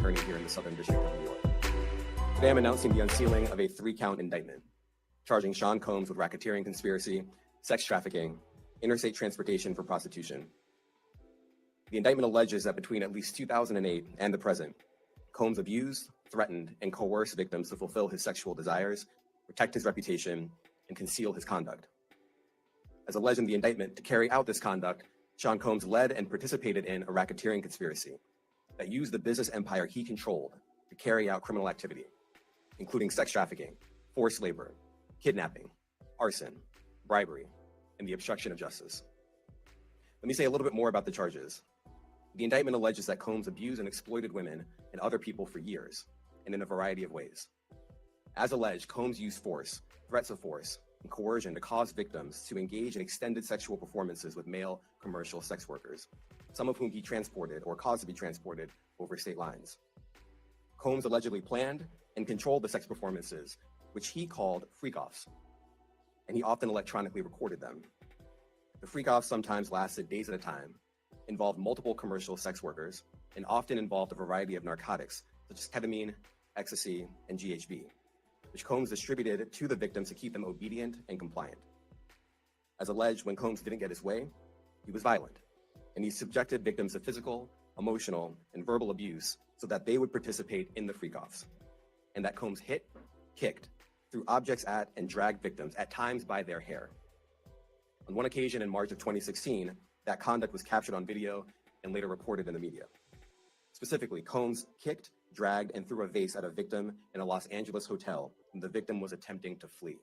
attorney here in the Southern District of New York. Today I'm announcing the unsealing of a 3-count indictment, charging Sean Combs with racketeering conspiracy, sex trafficking, interstate transportation for prostitution. The indictment alleges that between at least 2008 and the present, Combs abused, threatened, and coerced victims to fulfill his sexual desires, protect his reputation, and conceal his conduct. As alleged in the indictment, to carry out this conduct, Sean Combs led and participated in a racketeering conspiracy that used the business empire he controlled to carry out criminal activity, including sex trafficking, forced labor, kidnapping, arson, bribery, and the obstruction of justice. Let me say a little bit more about the charges. The indictment alleges that Combs abused and exploited women and other people for years, and in a variety of ways. As alleged, Combs used force, threats of force, and coercion to cause victims to engage in extended sexual performances with male commercial sex workers, some of whom he transported or caused to be transported over state lines. Combs allegedly planned and controlled the sex performances, which he called freak-offs, and he often electronically recorded them. The freak-offs sometimes lasted days at a time, involved multiple commercial sex workers, and often involved a variety of narcotics, such as ketamine, ecstasy, and GHB, which Combs distributed to the victims to keep them obedient and compliant. As alleged, when Combs didn't get his way, he was violent, and he subjected victims to physical, emotional, and verbal abuse so that they would participate in the freak-offs, and that Combs hit, kicked, threw objects at, and dragged victims, at times by their hair. On one occasion in March of 2016, that conduct was captured on video and later reported in the media. Specifically, Combs kicked, dragged, and threw a vase at a victim in a Los Angeles hotel when the victim was attempting to flee.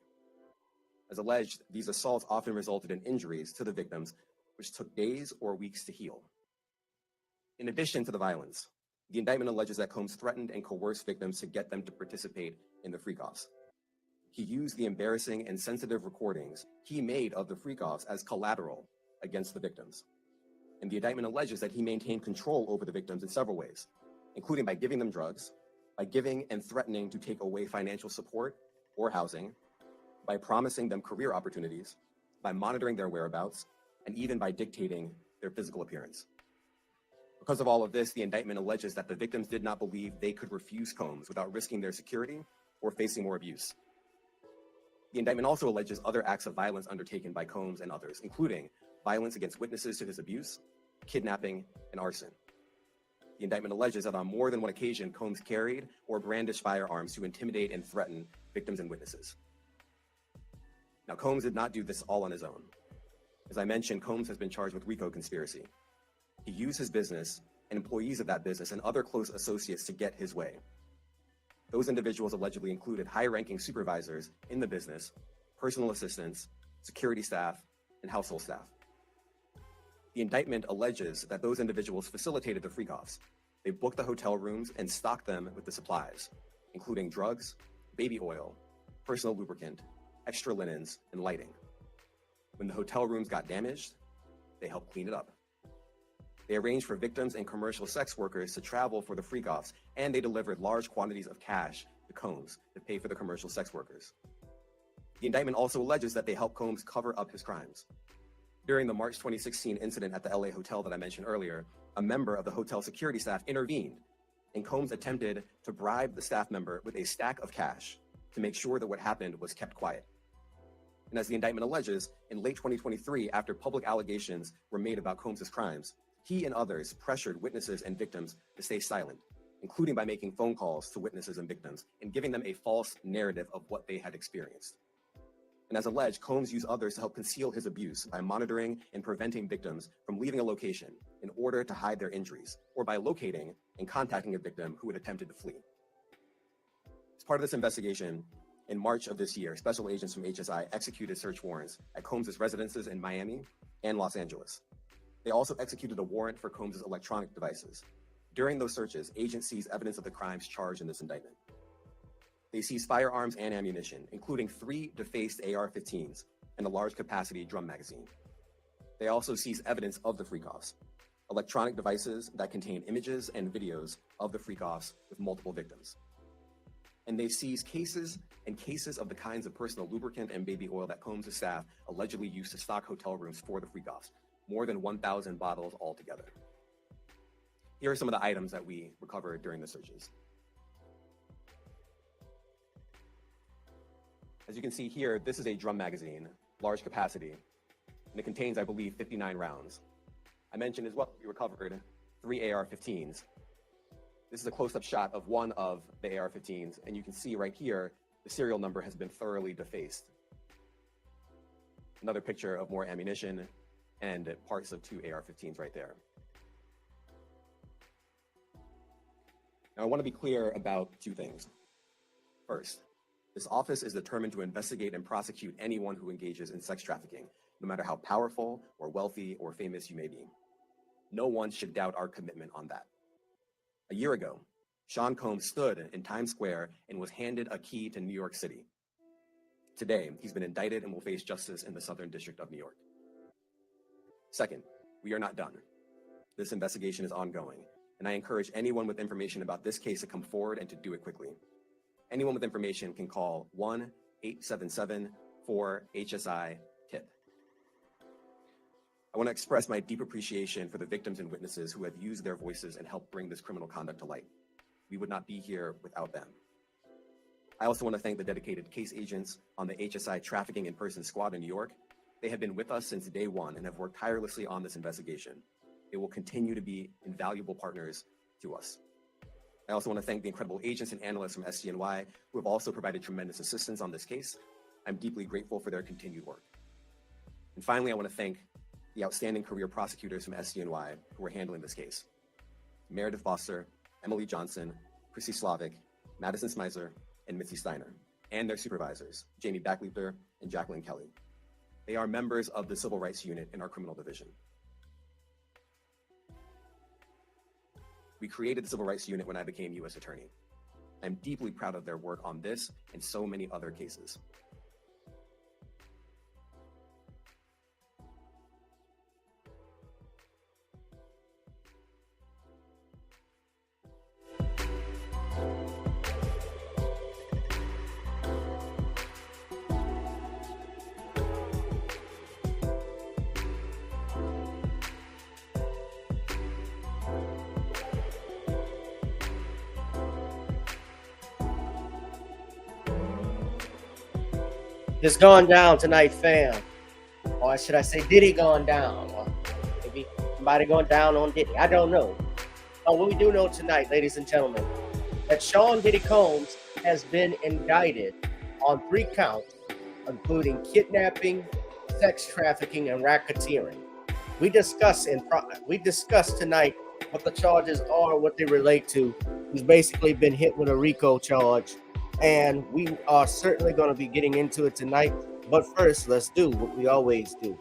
As alleged, these assaults often resulted in injuries to the victims, which took days or weeks to heal. In addition to the violence, the indictment alleges that Combs threatened and coerced victims to get them to participate in the freak-offs. He used the embarrassing and sensitive recordings he made of the freak-offs as collateral against the victims. And the indictment alleges that he maintained control over the victims in several ways, including by giving them drugs, by giving and threatening to take away financial support or housing, by promising them career opportunities, by monitoring their whereabouts, and even by dictating their physical appearance. Because of all of this, the indictment alleges that the victims did not believe they could refuse Combs without risking their security or facing more abuse. The indictment also alleges other acts of violence undertaken by Combs and others, including violence against witnesses to his abuse, kidnapping, and arson. The indictment alleges that on more than one occasion, Combs carried or brandished firearms to intimidate and threaten victims and witnesses. Now, Combs did not do this all on his own. As I mentioned, Combs has been charged with RICO conspiracy. He used his business and employees of that business and other close associates to get his way. Those individuals allegedly included high-ranking supervisors in the business, personal assistants, security staff, and household staff. The indictment alleges that those individuals facilitated the freak-offs. They booked the hotel rooms and stocked them with the supplies, including drugs, baby oil, personal lubricant, extra linens, and lighting. When the hotel rooms got damaged, they helped clean it up. They arranged for victims and commercial sex workers to travel for the freak-offs, and they delivered large quantities of cash to Combs to pay for the commercial sex workers. The indictment also alleges that they helped Combs cover up his crimes. During the March 2016 incident at the LA hotel that I mentioned earlier, a member of the hotel security staff intervened, and Combs attempted to bribe the staff member with a stack of cash to make sure that what happened was kept quiet. And as the indictment alleges, in late 2023, after public allegations were made about Combs' crimes, he and others pressured witnesses and victims to stay silent, including by making phone calls to witnesses and victims and giving them a false narrative of what they had experienced. And as alleged, Combs used others to help conceal his abuse by monitoring and preventing victims from leaving a location in order to hide their injuries, or by locating and contacting a victim who had attempted to flee. As part of this investigation, in March of this year, special agents from HSI executed search warrants at Combs' residences in Miami and Los Angeles. They also executed a warrant for Combs' electronic devices. During those searches, agents seized evidence of the crimes charged in this indictment. They seized firearms and ammunition, including 3 defaced AR-15s and a large-capacity drum magazine. They also seized evidence of the freak-offs, electronic devices that contain images and videos of the freak-offs with multiple victims. And they seized cases and cases of the kinds of personal lubricant and baby oil that Combs' staff allegedly used to stock hotel rooms for the freak-offs, more than 1,000 bottles altogether. Here are some of the items that we recovered during the searches. As you can see here, this is a drum magazine, large capacity, and it contains, I believe, 59 rounds. I mentioned as well, we recovered 3 AR-15s. This is a close-up shot of one of the AR-15s, and you can see right here, the serial number has been thoroughly defaced. Another picture of more ammunition and parts of 2 AR-15s right there. Now, I want to be clear about 2 things. First, this office is determined to investigate and prosecute anyone who engages in sex trafficking, no matter how powerful or wealthy or famous you may be. No one should doubt our commitment on that. A year ago, Sean Combs stood in Times Square and was handed a key to New York City. Today, he's been indicted and will face justice in the Southern District of New York. Second, we are not done. This investigation is ongoing, and I encourage anyone with information about this case to come forward and to do it quickly. Anyone with information can call 1-877-4-HSI-TIP. I want to express my deep appreciation for the victims and witnesses who have used their voices and helped bring this criminal conduct to light. We would not be here without them. I also want to thank the dedicated case agents on the HSI Trafficking in Person Squad in New York. They have been with us since day one and have worked tirelessly on this investigation. They will continue to be invaluable partners to us. I also want to thank the incredible agents and analysts from SDNY who have also provided tremendous assistance on this case. I'm deeply grateful for their continued work. And finally, I want to thank the outstanding career prosecutors from SDNY who are handling this case. Meredith Foster, Emily Johnson, Chrissy Slavic, Madison Smizer, and Mitzi Steiner, and their supervisors, Jamie Backleeper and Jacqueline Kelly. They are members of the Civil Rights Unit in our criminal division. We created the Civil Rights Unit when I became U.S. Attorney. I'm deeply proud of their work on this and so many other cases. It's gone down tonight, fam. Or should I say Diddy gone down? Or maybe somebody going down on Diddy. I don't know. But what we do know tonight, ladies and gentlemen, that Sean Diddy Combs has been indicted on 3 counts, including kidnapping, sex trafficking, and racketeering. We discuss tonight what the charges are, what they relate to. He's basically been hit with a RICO charge. And we are certainly going to be getting into it tonight. But first, let's do what we always do.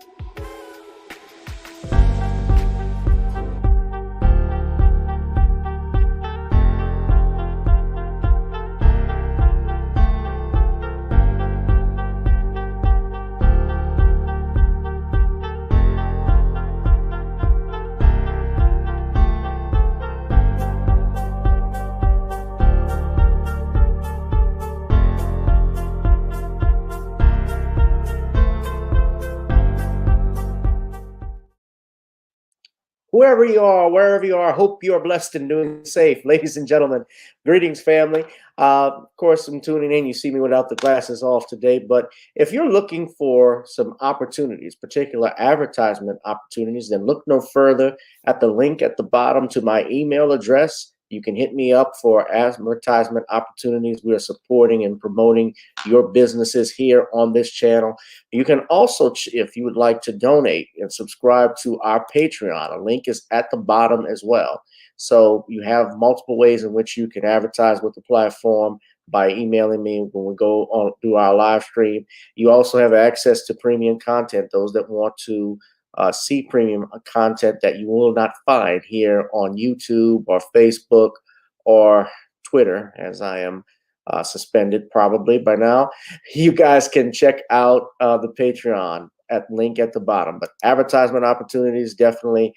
Whoever you are, wherever you are, hope you are blessed and doing safe. Ladies and gentlemen, greetings, family. Of course, I'm tuning in. You see me without the glasses off today. But if you're looking for some opportunities, particular advertisement opportunities, then look no further at the link at the bottom to my email address. You can hit me up for advertisement opportunities. We are supporting and promoting your businesses here on this channel. You can also, if you would like to donate and subscribe to our Patreon, a link is at the bottom as well. So you have multiple ways in which you can advertise with the platform by emailing me when we go on do our live stream. You also have access to premium content, those that want to see premium content that you will not find here on YouTube or Facebook or Twitter, as I am suspended probably by now. You guys can check out the Patreon at link at the bottom. But advertisement opportunities, definitely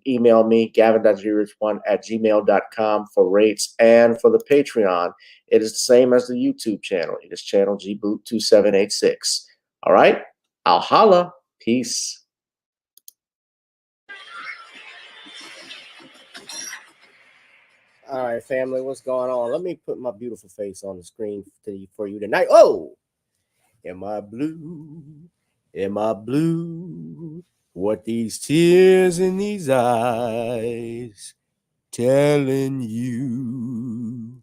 email me, gavin.grich1@gmail.com for rates. And for the Patreon, it is the same as the YouTube channel. It is channel gboot2786. All right, I'll holla. Peace. All right, family, what's going on? Let me put my beautiful face on the screen for you tonight. Oh, am I blue? Am I blue? What these tears in these eyes telling you?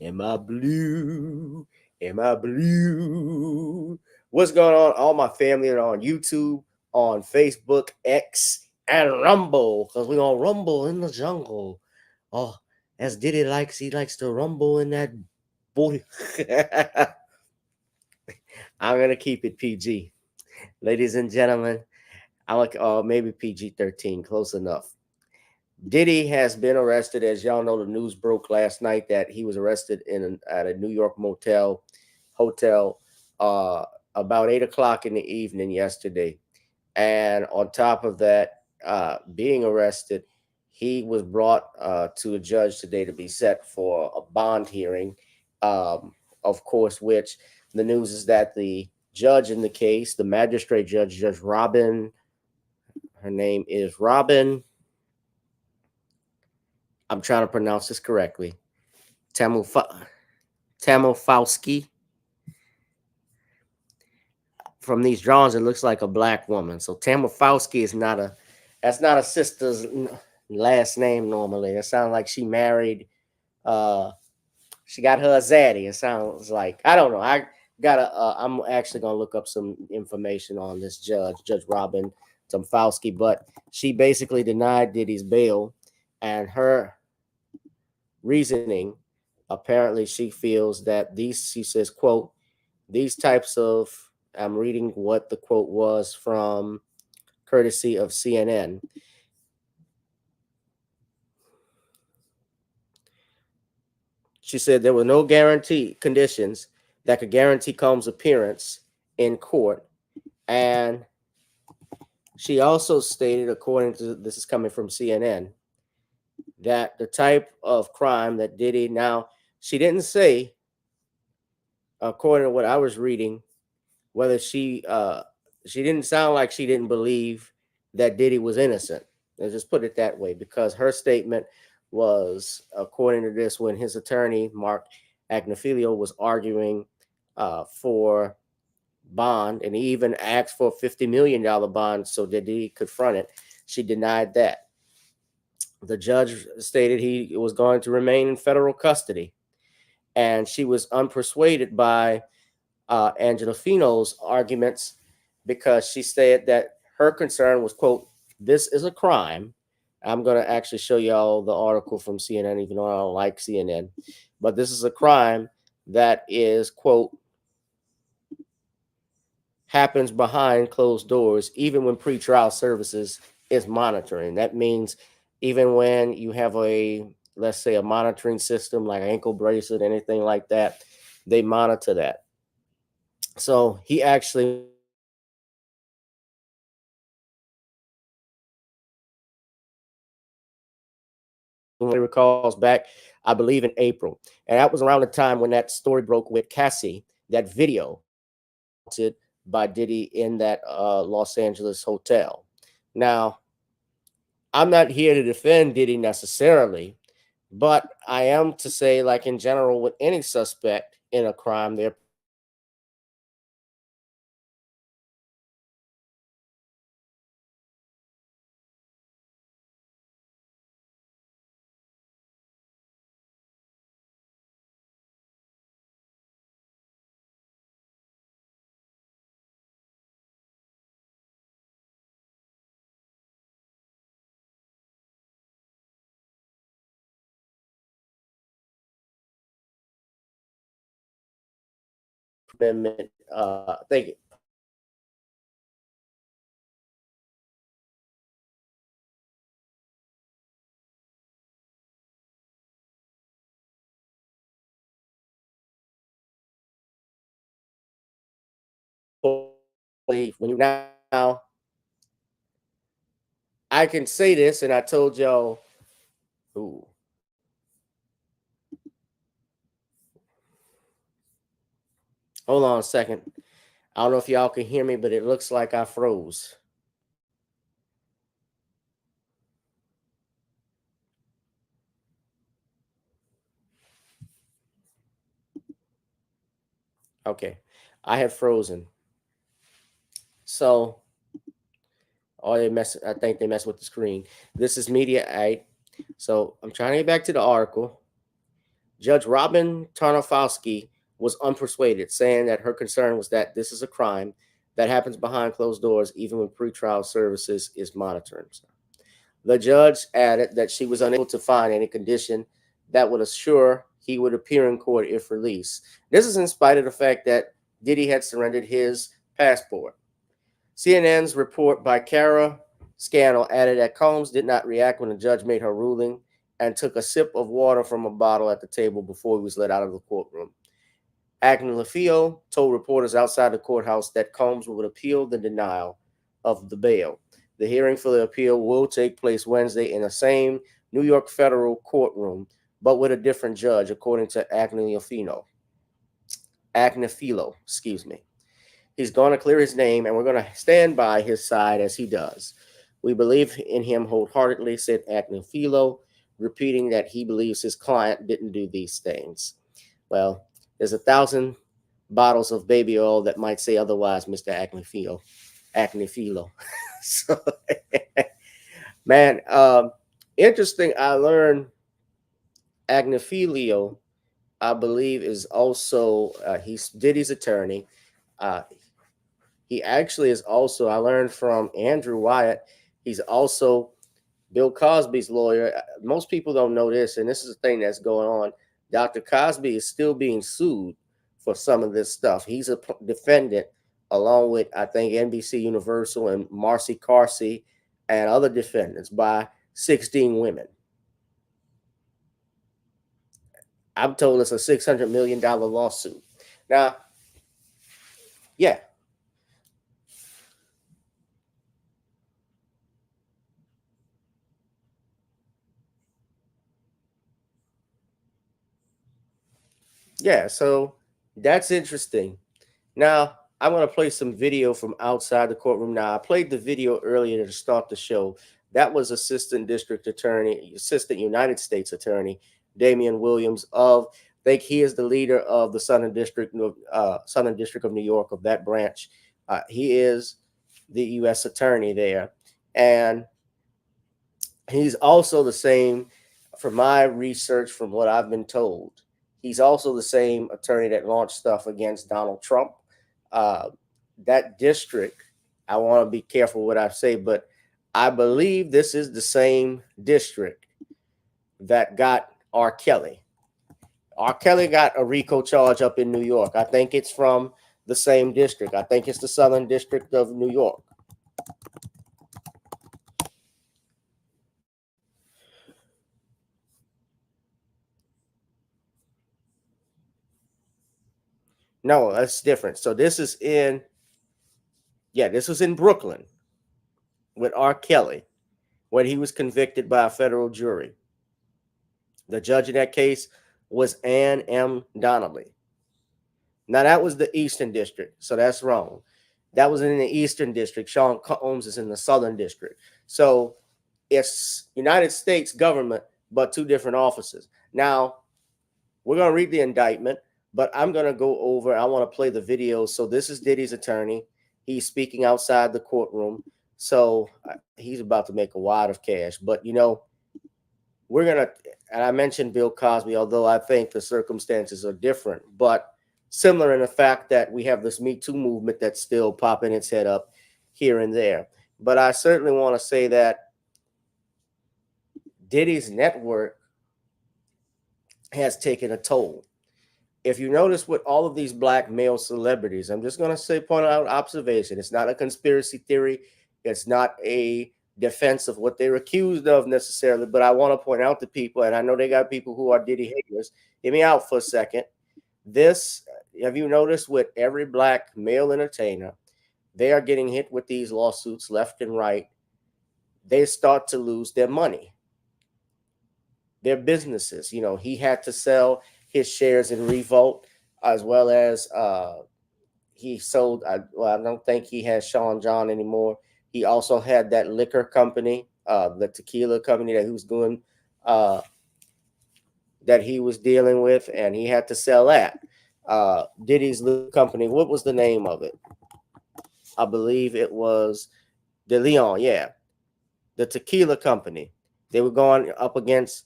Am I blue? Am I blue? What's going on? All my family are on YouTube, on Facebook, X, and Rumble, because we're going to rumble in the jungle. Oh, as Diddy likes, he likes to rumble in that booty. I'm going to keep it PG. Ladies and gentlemen, I like maybe PG-13, close enough. Diddy has been arrested. As y'all know, the news broke last night that he was arrested at a New York hotel about 8 o'clock in the evening yesterday. And on top of that, being arrested, he was brought to a judge today to be set for a bond hearing. Of course, which the news is that the judge in the case, the magistrate judge, Judge Robyn, her name is Robyn, I'm trying to pronounce this correctly, Tarnofsky. From these drawings, it looks like a black woman. So Tarnofsky is that's not a sister's last name normally. It sounds like she married, she got her zaddy. It sounds like, I don't know. I'm actually gonna look up some information on this Judge Robyn Tarnofsky, but she basically denied Diddy's bail, and her reasoning, apparently she feels that she says, quote, these types of, I'm reading what the quote was from courtesy of CNN. She said there were no guarantee conditions that could guarantee Combs' appearance in court. And she also stated, according to, this is coming from CNN, that the type of crime that Diddy, now she didn't say, according to what I was reading, whether she didn't sound like she didn't believe that Diddy was innocent. Let's just put it that way, because her statement was, according to this, when his attorney, Mark Agnifilo, was arguing for bond, and he even asked for a $50 million bond so that Diddy could front it, she denied that. The judge stated he was going to remain in federal custody, and she was unpersuaded by Angela Fino's arguments, because she said that her concern was, quote, this is a crime. I'm going to actually show y'all the article from CNN, even though I don't like CNN, but this is a crime that is, quote, happens behind closed doors, even when pretrial services is monitoring. That means even when you have let's say a monitoring system like ankle bracelet, anything like that, they monitor that. So he actually recalls back, I believe, in April. And that was around the time when that story broke with Cassie, that video by Diddy in that Los Angeles hotel. Now, I'm not here to defend Diddy necessarily, but I am to say, like in general, with any suspect in a crime, they're amendment. Thank you. When you now, I can say this, and I told y'all, ooh, hold on a second. I don't know if y'all can hear me, but it looks like I froze. Okay, I had frozen. So, oh, they mess. I think they messed with the screen. This is Media 8. So I'm trying to get back to the article. Judge Robyn Tarnofsky was unpersuaded, saying that her concern was that this is a crime that happens behind closed doors, even when pretrial services is monitoring. The judge added that she was unable to find any condition that would assure he would appear in court if released. This is in spite of the fact that Diddy had surrendered his passport. CNN's report by Kara Scannell added that Combs did not react when the judge made her ruling and took a sip of water from a bottle at the table before he was let out of the courtroom. Agnifilo told reporters outside the courthouse that Combs would appeal the denial of the bail. The hearing for the appeal will take place Wednesday in the same New York federal courtroom, but with a different judge, according to Agnifilo. Excuse me. He's going to clear his name, and we're going to stand by his side as he does. We believe in him wholeheartedly, said Agnifilo, repeating that he believes his client didn't do these things. Well, there's 1,000 bottles of baby oil that might say otherwise, Mr. Agnifilo. So, man, interesting. I learned Agnifilo, I believe, is also he's Diddy's attorney. He actually is also, I learned from Andrew Wyatt, he's also Bill Cosby's lawyer. Most people don't know this, and this is the thing that's going on. Dr. Cosby is still being sued for some of this stuff. He's a defendant, along with, I think, NBC Universal and Marcy Carsey and other defendants, by 16 women. I'm told it's a $600 million lawsuit. Now, yeah. Yeah, so that's interesting. Now, I'm going to play some video from outside the courtroom. Now, I played the video earlier to start the show. That was Assistant United States Attorney Damian Williams of, I think he is the leader of the Southern District of New York, of that branch. He is the U.S. Attorney there. And he's also the same, from my research, from what I've been told, he's also the same attorney that launched stuff against Donald Trump. That district, I want to be careful what I say, but I believe this is the same district that got R. Kelly. R. Kelly got a RICO charge up in New York. I think it's from the same district. I think it's the Southern District of New York. No, that's different. So this is this was in Brooklyn with R. Kelly, when he was convicted by a federal jury. The judge in that case was Ann M. Donnelly. Now, that was the Eastern District, so that's wrong. That was in the Eastern District. Sean Combs is in the Southern District. So it's United States government, but two different offices. Now, we're going to read the indictment, but I'm going to go over, I want to play the video. So this is Diddy's attorney. He's speaking outside the courtroom. So he's about to make a wad of cash. But, we're going to, and I mentioned Bill Cosby, although I think the circumstances are different, but similar in the fact that we have this Me Too movement that's still popping its head up here and there. But I certainly want to say that Diddy's network has taken a toll. If you notice with all of these black male celebrities, I'm just going to point out observation. It's not a conspiracy theory. It's not a defense of what they're accused of necessarily, but I want to point out to people, and I know they got people who are Diddy haters. Hear me out for a second. Have you noticed with every black male entertainer, they are getting hit with these lawsuits left and right. They start to lose their money, their businesses. He had to sell his shares in Revolt, as well as he sold. I don't think he has Sean John anymore. He also had that liquor company, the tequila company that he was doing, that he was dealing with, and he had to sell that. Diddy's little company. What was the name of it? I believe it was De Leon. Yeah, the tequila company. They were going up against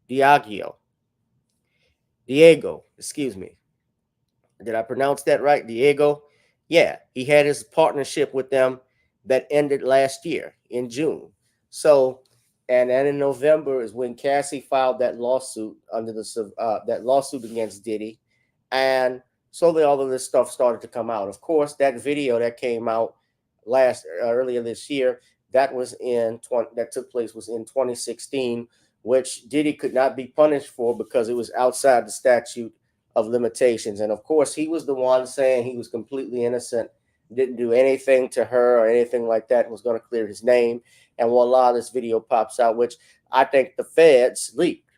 Diageo. Diego, excuse me. Did I pronounce that right? Diego? Yeah, he had his partnership with them that ended last year in June. So, and then in November is when Cassie filed that lawsuit under that lawsuit against Diddy, and slowly all of this stuff started to come out. Of course, that video that came out earlier this year that took place was in 2016, which Diddy could not be punished for because it was outside the statute of limitations. And of course, he was the one saying he was completely innocent, didn't do anything to her or anything like that, and was going to clear his name. And voila, this video pops out, which I think the feds leaked.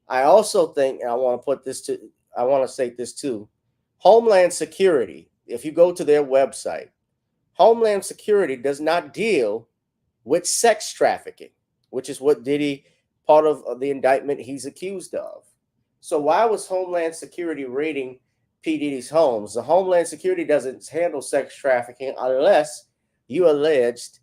I also think, and I want to say this too, Homeland Security, if you go to their website, Homeland Security does not deal with sex trafficking, which is what Diddy, part of the indictment he's accused of. So why was Homeland Security raiding P. Diddy's homes? The Homeland Security doesn't handle sex trafficking unless you alleged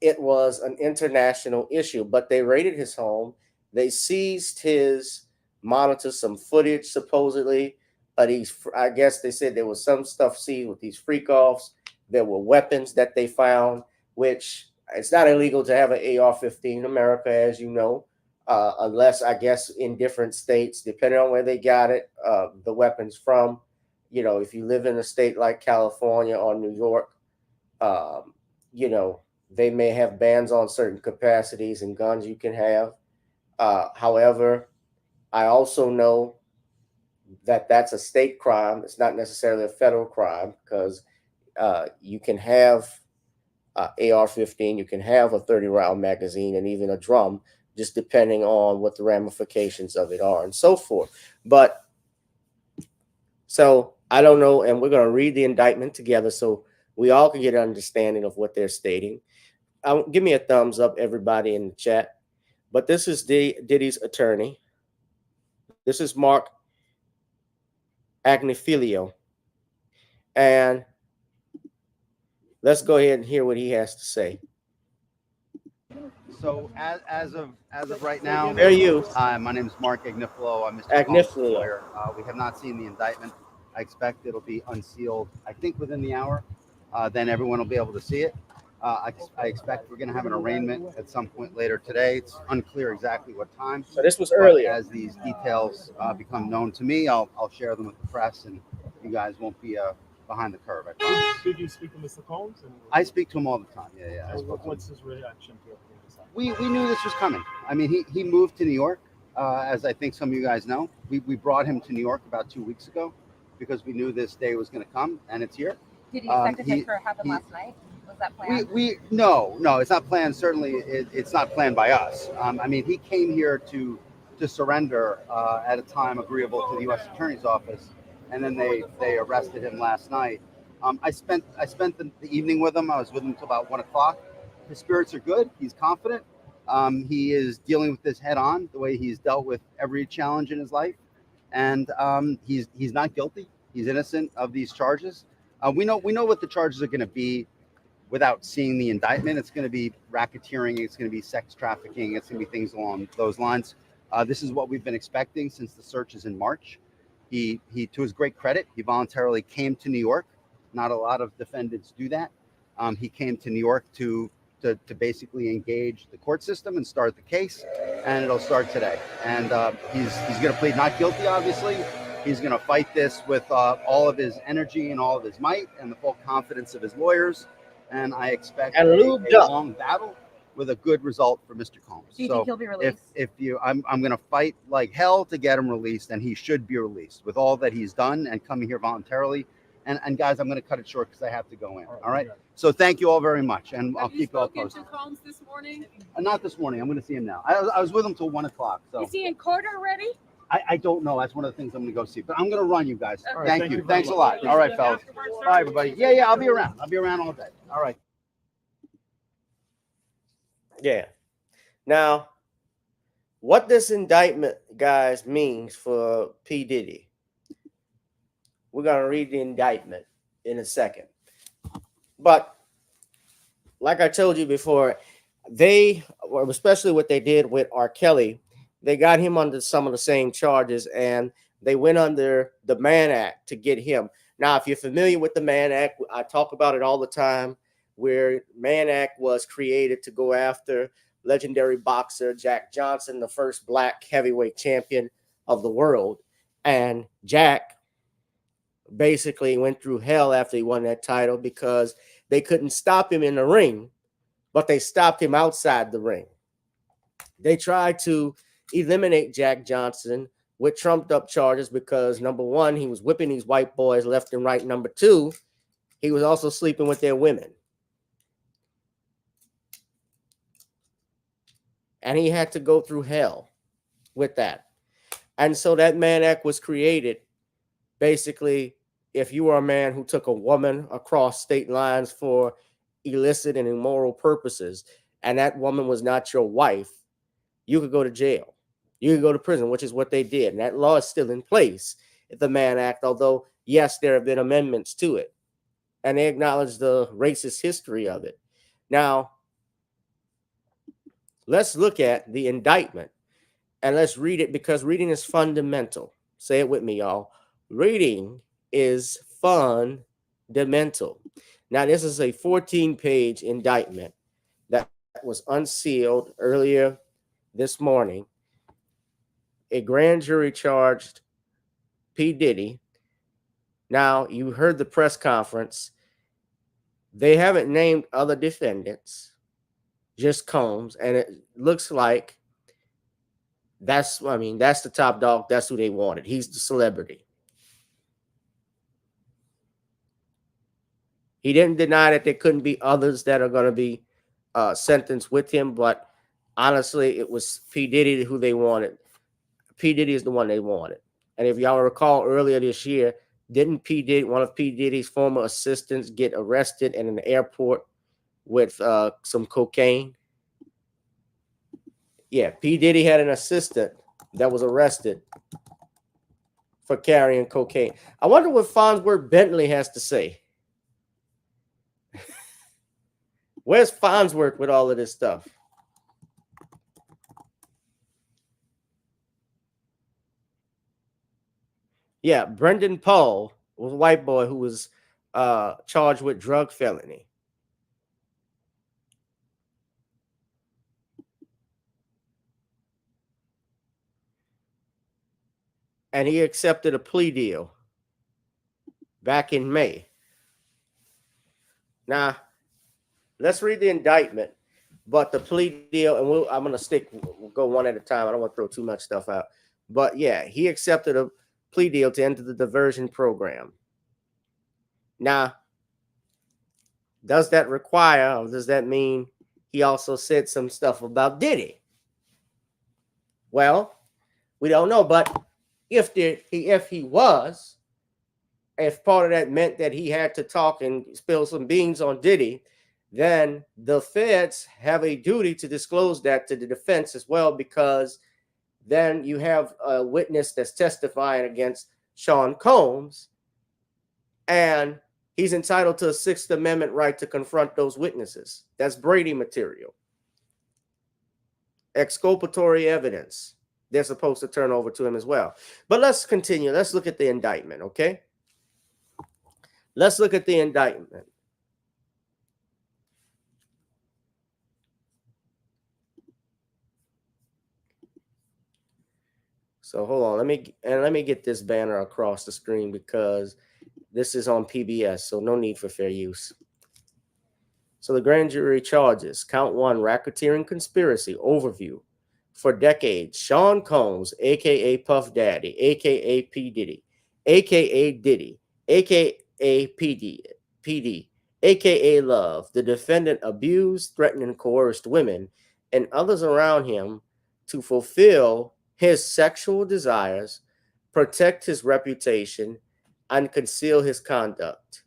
it was an international issue. But they raided his home. They seized his monitor, some footage supposedly. I guess they said there was some stuff seized with these freak-offs. There were weapons that they found, which it's not illegal to have an AR-15 in America, as you know. Unless I guess in different states, depending on where they got it, the weapons from. You know, if you live in a state like California or New York, you know, they may have bans on certain capacities and guns you can have. However, I also know that that's a state crime. It's not necessarily a federal crime because you can have AR-15, you can have a 30-round magazine and even a drum, just depending on what the ramifications of it are and so forth. But so I don't know, and we're going to read the indictment together so we all can get an understanding of what they're stating. Give me a thumbs up, everybody in the chat. But this is Diddy's attorney. This is Mark Agnifilio. And let's go ahead and hear what he has to say. So as of right now, there you. Hi, my name is Mark Agnifilo. I'm Mr. Combs' lawyer. We have not seen the indictment. I expect it'll be unsealed, I think, within the hour. Then everyone will be able to see it. I expect we're going to have an arraignment at some point later today. It's unclear exactly what time. So this was earlier. As these details become known to me, I'll share them with the press, and you guys won't be behind the curve. I promise. Did you speak to Mr. Combs? I speak to him all the time. Yeah. What's his reaction to everything? We knew this was coming. I mean, he moved to New York, as I think some of you guys know. We brought him to New York about 2 weeks ago because we knew this day was going to come, and it's here. Did you expect it to happen last night? Was that planned? No, it's not planned. Certainly, it's not planned by us. I mean, he came here to surrender at a time agreeable to the U.S. Attorney's Office, and then they arrested him last night. I spent the evening with him. I was with him until about 1 o'clock. His spirits are good. He's confident. He is dealing with this head on, the way he's dealt with every challenge in his life, and he's not guilty. He's innocent of these charges. We know what the charges are going to be without seeing the indictment. It's going to be racketeering. It's going to be sex trafficking. It's going to be things along those lines. This is what we've been expecting since the search is in March. He, to his great credit, he voluntarily came to New York. Not a lot of defendants do that. He came to New York to basically engage the court system and start the case, and it'll start today. And he's going to plead not guilty, obviously. He's going to fight this with all of his energy and all of his might and the full confidence of his lawyers. And I expect a long battle with a good result for Mr. Combs. Do you think he'll be released? I'm going to fight like hell to get him released, and he should be released with all that he's done and coming here voluntarily. And guys, I'm going to cut it short because I have to go in. All right. So thank you all very much, and I'll keep you all posted. Have you spoken to Combs this morning? Not this morning. I'm going to see him now. I was with him till 1 o'clock. So is he in court already? I don't know. That's one of the things I'm going to go see. But I'm going to run, you guys. Right, thank you. Thanks a lot. All right, fellas. Bye, everybody. Yeah. I'll be around. I'll be around all day. All right. Yeah. Now, what this indictment, guys, means for P. Diddy We're going to read the indictment in a second. But like I told you before, they, especially what they did with R. Kelly, they got him under some of the same charges, and they went under the Mann Act to get him. Now, if you're familiar with the Mann Act, I talk about it all the time, where Mann Act was created to go after legendary boxer Jack Johnson, the first black heavyweight champion of the world. And Jack basically went through hell after he won that title because they couldn't stop him in the ring, but they stopped him outside the ring. They tried to eliminate Jack Johnson with trumped up charges because, number one, he was whipping these white boys left and right. Number two, he was also sleeping with their women. And he had to go through hell with that. And so that Mann Act was created. Basically, if you were a man who took a woman across state lines for illicit and immoral purposes, and that woman was not your wife, you could go to jail. You could go to prison, which is what they did. And that law is still in place, the Mann Act, although, yes, there have been amendments to it. And they acknowledge the racist history of it. Now, let's look at the indictment and let's read it, because reading is fundamental. Say it with me, y'all. Reading is fundamental. Now, this is a 14-page indictment that was unsealed earlier this morning. A grand jury charged P. Diddy. Now, you heard the press conference. They haven't named other defendants, just Combs, and it looks like that's the top dog. That's who they wanted. He's the celebrity. He didn't deny that there couldn't be others that are going to be sentenced with him, but honestly, it was P. Diddy who they wanted. P. Diddy is the one they wanted. And if y'all recall earlier this year, didn't one of P. Diddy's former assistants get arrested in an airport with some cocaine? Yeah, P. Diddy had an assistant that was arrested for carrying cocaine. I wonder what Farnsworth Bentley has to say. Where's Farnsworth with all of this stuff? Yeah, Brendan Paul was a white boy who was charged with drug felony. And he accepted a plea deal back in May. Now, let's read the indictment, but the plea deal, and I'm going to we'll go one at a time. I don't want to throw too much stuff out. But yeah, he accepted a plea deal to enter the diversion program. Now, does that require, or does that mean he also said some stuff about Diddy? Well, we don't know, but if part of that meant that he had to talk and spill some beans on Diddy, then the feds have a duty to disclose that to the defense as well, because then you have a witness that's testifying against Sean Combs, and he's entitled to a Sixth Amendment right to confront those witnesses. That's Brady material. Exculpatory evidence. They're supposed to turn over to him as well. But let's continue. Let's look at the indictment, okay? Let's look at the indictment. So hold on, let me get this banner across the screen because this is on PBS, so no need for fair use. So the grand jury charges: count one, racketeering conspiracy, overview. For decades, Sean Combs, aka Puff Daddy, aka P. Diddy, aka Diddy, aka PD, aka Love, the defendant, abused, threatened, and coerced women and others around him to fulfill his sexual desires, protect his reputation, and conceal his conduct.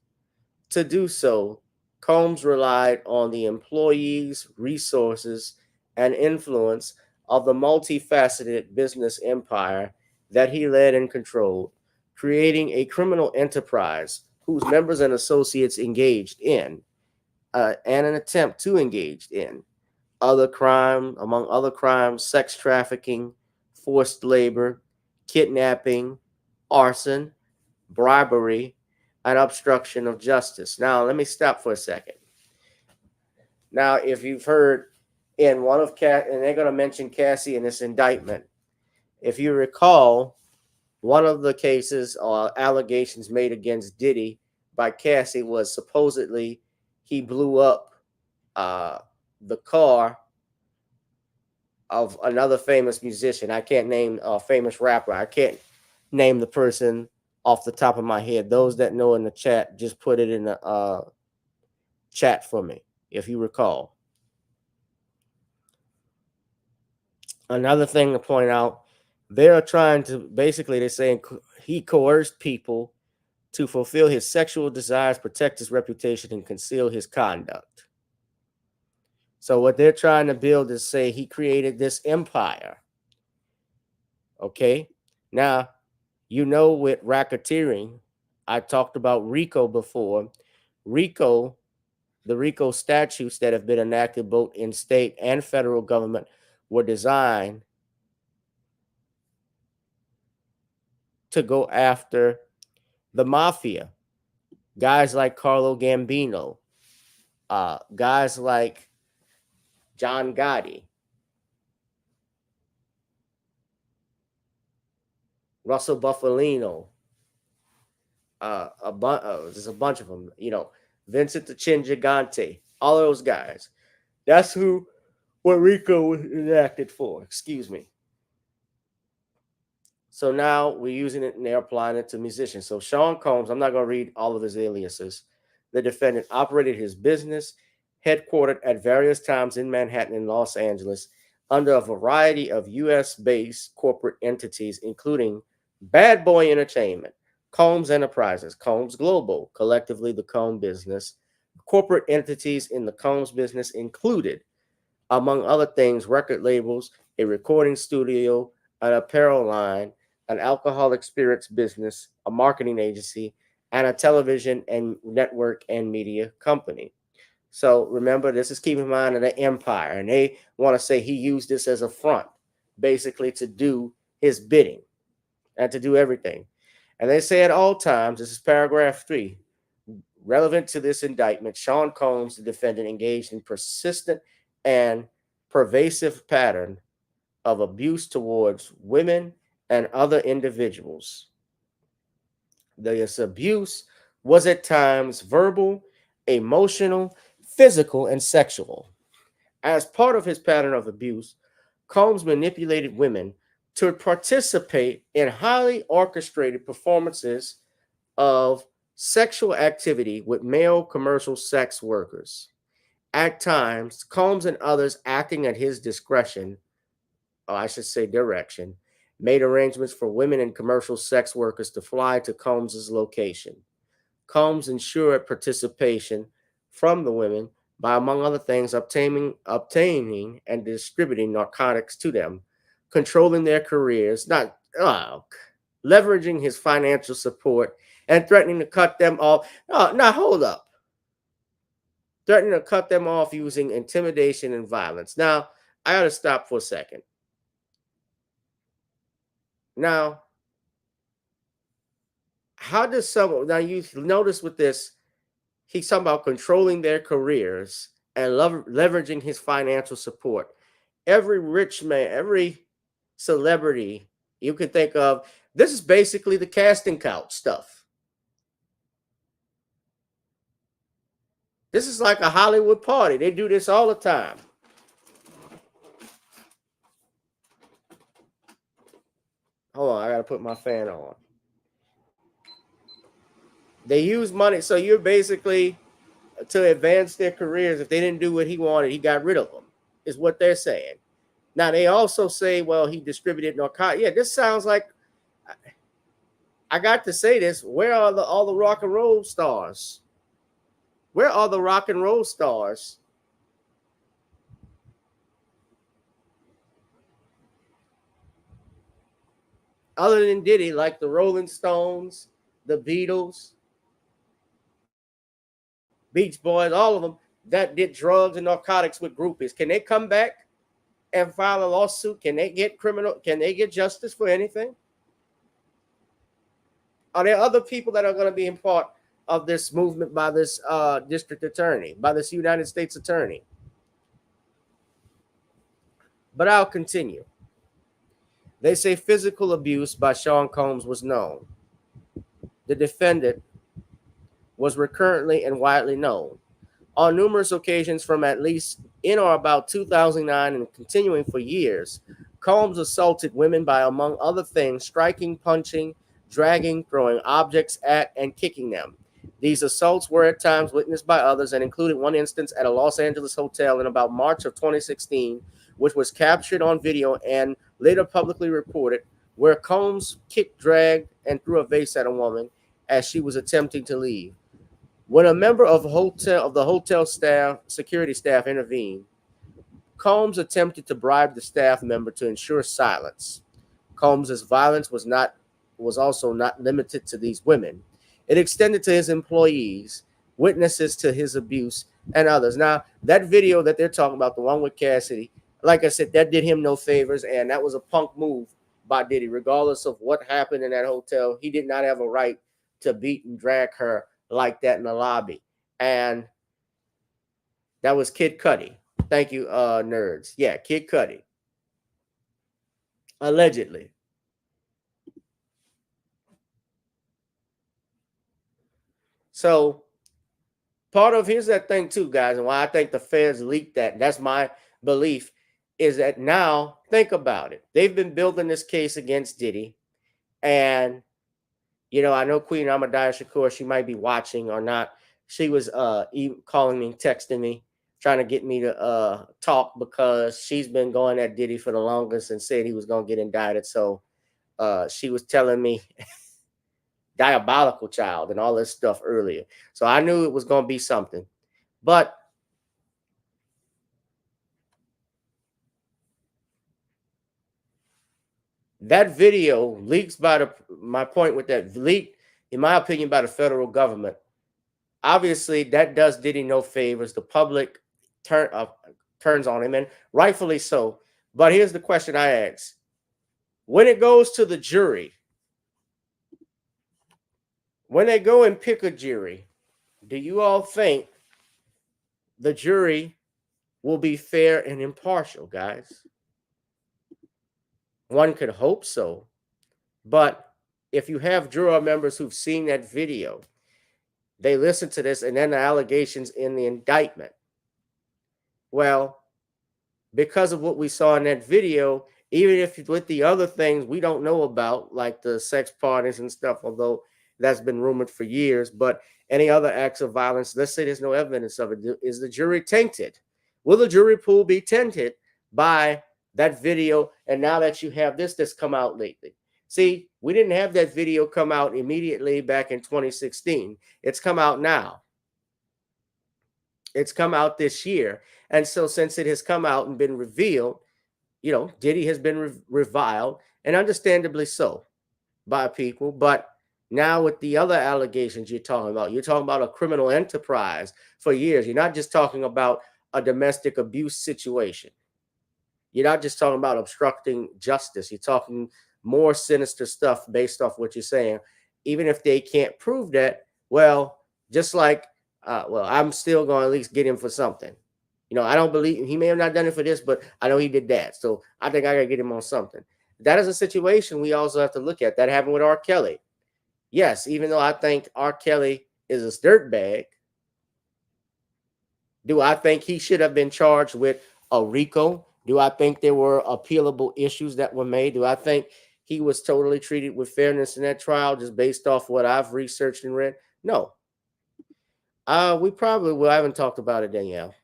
To do so, Combs relied on the employees, resources, and influence of the multifaceted business empire that he led and controlled, creating a criminal enterprise whose members and associates engaged in and an attempt to engage in other crime, among other crimes, sex trafficking, forced labor, kidnapping, arson, bribery, and obstruction of justice. Now, let me stop for a second. Now, if you've heard in one of and they're going to mention Cassie in this indictment, if you recall, one of the cases or allegations made against Diddy by Cassie was supposedly he blew up the car of another famous musician. I can't name a famous rapper. I can't name the person off the top of my head. Those that know in the chat, just put it in the chat for me, if you recall. Another thing to point out, they're trying to, basically they're saying he coerced people to fulfill his sexual desires, protect his reputation, and conceal his conduct. So what they're trying to build is say he created this empire. Okay. Now, you know, with racketeering, I talked about RICO before. RICO, the RICO statutes that have been enacted both in state and federal government were designed to go after the mafia. Guys like Carlo Gambino, guys like John Gotti, Russell Buffalino, there's a bunch of them, you know, Vincent the Chin Gigante, all of those guys. That's who what RICO was enacted for. Excuse me. So now we're using it and they're applying it to musicians. So Sean Combs, I'm not going to read all of his aliases. The defendant operated his business, headquartered at various times in Manhattan and Los Angeles, under a variety of U.S.-based corporate entities, including Bad Boy Entertainment, Combs Enterprises, Combs Global, collectively the Combs Business. Corporate entities in the Combs Business included, among other things, record labels, a recording studio, an apparel line, an alcoholic spirits business, a marketing agency, and a television and network and media company. So remember, this is keeping in mind of the empire, and they want to say he used this as a front, basically to do his bidding and to do everything. And they say at all times, this is paragraph 3, relevant to this indictment, Sean Combs, the defendant, engaged in persistent and pervasive pattern of abuse towards women and other individuals. This abuse was at times verbal, emotional, physical, and sexual. As part of his pattern of abuse, Combs manipulated women to participate in highly orchestrated performances of sexual activity with male commercial sex workers. At times, Combs and others acting at his discretion, or I should say direction, made arrangements for women and commercial sex workers to fly to Combs's location. Combs ensured participation from the women by, among other things, obtaining and distributing narcotics to them, controlling their careers, leveraging his financial support, and threatening to cut them off. Now, hold up. Threatening to cut them off using intimidation and violence. Now, I got to stop for a second. Now, how does someone, now you notice with this, he's talking about controlling their careers and leveraging his financial support. Every rich man, every celebrity you can think of, this is basically the casting couch stuff. This is like a Hollywood party. They do this all the time. Hold on, I gotta put my fan on. They use money, so you're basically to advance their careers. If they didn't do what he wanted, he got rid of them, is what they're saying. Now, they also say, well, he distributed narcotics. Yeah, this sounds like, I got to say this, where are all the rock and roll stars? Where are the rock and roll stars? other than Diddy, like the Rolling Stones, the Beatles, Beach Boys, all of them that did drugs and narcotics with groupies. Can they come back and file a lawsuit? Can they get justice for anything? Are there other people that are going to be in part of this movement by this district attorney, by this United States attorney? But I'll continue. They say physical abuse by Sean Combs was known. The defendant was recurrently and widely known. On numerous occasions from at least in or about 2009 and continuing for years, Combs assaulted women by, among other things, striking, punching, dragging, throwing objects at, and kicking them. These assaults were at times witnessed by others and included one instance at a Los Angeles hotel in about March of 2016, which was captured on video and later publicly reported, where Combs kicked, dragged, and threw a vase at a woman as she was attempting to leave. When a member of the hotel staff, security staff intervened, Combs attempted to bribe the staff member to ensure silence. Combs's violence was also not limited to these women. It extended to his employees, witnesses to his abuse, and others. Now, that video that they're talking about, the one with Cassidy, like I said, that did him no favors, and that was a punk move by Diddy. Regardless of what happened in that hotel, he did not have a right to beat and drag her like that in the lobby. And that was Kid Cudi. Thank you, nerds. Yeah, Kid Cudi. Allegedly. So part of, here's that thing too, guys, and why I think the feds leaked that, that's my belief, is that now, think about it. They've been building this case against Diddy, and you know, I know Queen Amadaya Shakur, she might be watching or not. She was calling me, texting me, trying to get me to talk, because she's been going at Diddy for the longest and said he was going to get indicted. So she was telling me diabolical child and all this stuff earlier. So I knew it was going to be something. But that video leaks by my point with that leak, in my opinion, by the federal government. Obviously, that does Diddy no favors. The public turns on him, and rightfully so. But here's the question I ask. When it goes to the jury, when they go and pick a jury, do you all think the jury will be fair and impartial, guys? One could hope so. But if you have juror members who've seen that video, they listen to this, and then the allegations in the indictment. Well, because of what we saw in that video, even if with the other things we don't know about, like the sex parties and stuff, although that's been rumored for years, but any other acts of violence, let's say there's no evidence of it, is the jury tainted? Will the jury pool be tainted by that video? And now that you have this that's come out lately. See, we didn't have that video come out immediately back in 2016. It's come out now. It's come out this year. And so since it has come out and been revealed, you know, Diddy has been reviled, and understandably so, by people. But now with the other allegations you're talking about a criminal enterprise for years. You're not just talking about a domestic abuse situation. You're not just talking about obstructing justice. You're talking more sinister stuff based off what you're saying. Even if they can't prove that, well, just like, I'm still going to at least get him for something. You know, I don't believe he may have not done it for this, but I know he did that. So I think I got to get him on something. That is a situation we also have to look at. That happened with R. Kelly. Yes, even though I think R. Kelly is a dirtbag, do I think he should have been charged with a RICO? Do I think there were appealable issues that were made? Do I think he was totally treated with fairness in that trial just based off what I've researched and read? No. We probably will. I haven't talked about it, Danielle.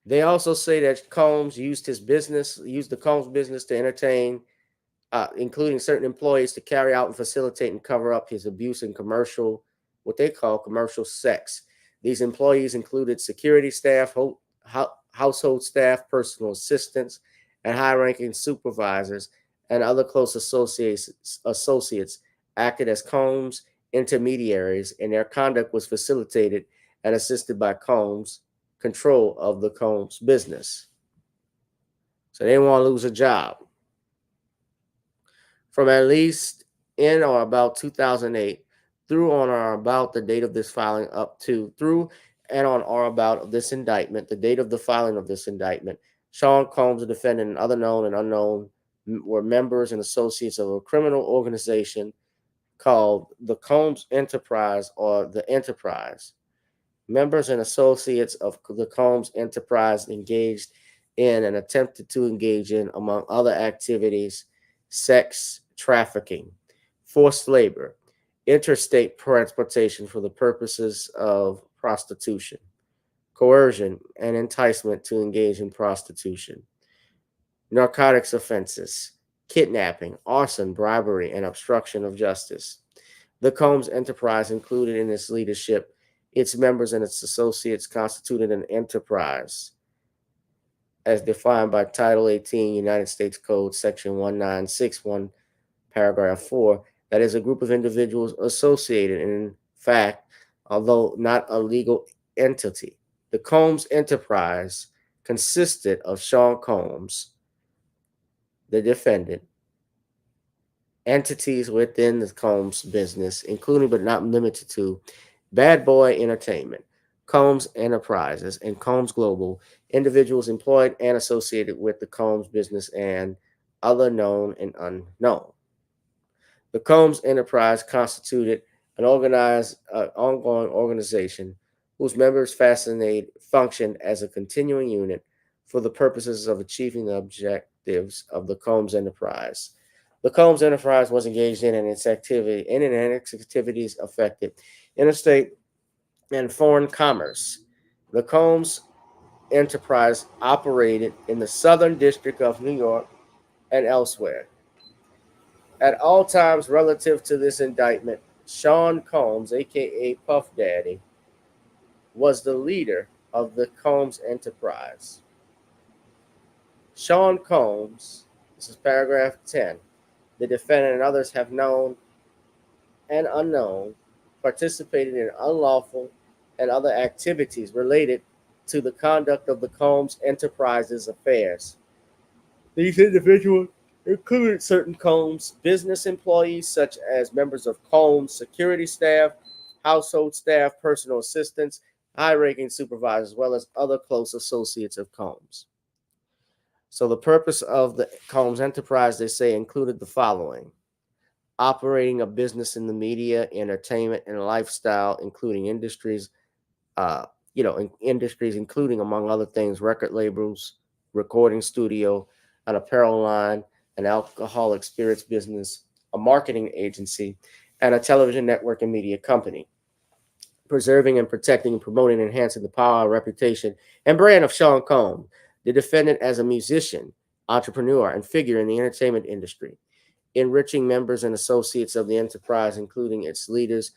They also say that Combs used the Combs business to entertain, including certain employees, to carry out and facilitate and cover up his abuse in what they call commercial sex. These employees included security staff, household staff, personal assistants, and high-ranking supervisors and other close associates acted as Combs' intermediaries, and their conduct was facilitated and assisted by Combs' control of the Combs business. So they didn't want to lose a job. From at least in or about 2008 through on or about the date of this filing up to through and on or about this indictment, the date of the filing of this indictment, Sean Combs, the defendant, and other known and unknown were members and associates of a criminal organization called the Combs Enterprise or the Enterprise. Members and associates of the Combs Enterprise engaged in and attempted to engage in, among other activities, sex trafficking, forced labor, interstate transportation for the purposes of prostitution, coercion, and enticement to engage in prostitution, narcotics offenses, kidnapping, arson, bribery, and obstruction of justice. The Combs Enterprise included in its leadership its members and its associates constituted an enterprise as defined by Title 18 United States Code, Section 1961, Paragraph 4, that is a group of individuals associated, and in fact, although not a legal entity. The Combs Enterprise consisted of Sean Combs, the defendant, entities within the Combs business, including but not limited to Bad Boy Entertainment, Combs Enterprises, and Combs Global, individuals employed and associated with the Combs business, and other known and unknown. The Combs Enterprise constituted an ongoing organization whose members functioned as a continuing unit for the purposes of achieving the objectives of the Combs Enterprise. The Combs Enterprise was engaged in its activities affected interstate and foreign commerce. The Combs Enterprise operated in the Southern District of New York and elsewhere. At all times relative to this indictment, Sean Combs, aka Puff Daddy, was the leader of the Combs Enterprise. Sean Combs, this is paragraph 10, the defendant and others have known and unknown participated in unlawful and other activities related to the conduct of the Combs Enterprises affairs. These individuals included certain Combs business employees, such as members of Combs security staff, household staff, personal assistants, high-ranking supervisors, as well as other close associates of Combs. So the purpose of the Combs Enterprise, they say, included the following: operating a business in the media, entertainment, and lifestyle, including industries, including, among other things, record labels, recording studio, an apparel line, an alcoholic spirits business, a marketing agency, and a television network and media company. Preserving and protecting and promoting and enhancing the power, reputation, and brand of Sean Combs, the defendant, as a musician, entrepreneur, and figure in the entertainment industry. Enriching members and associates of the enterprise, including its leaders,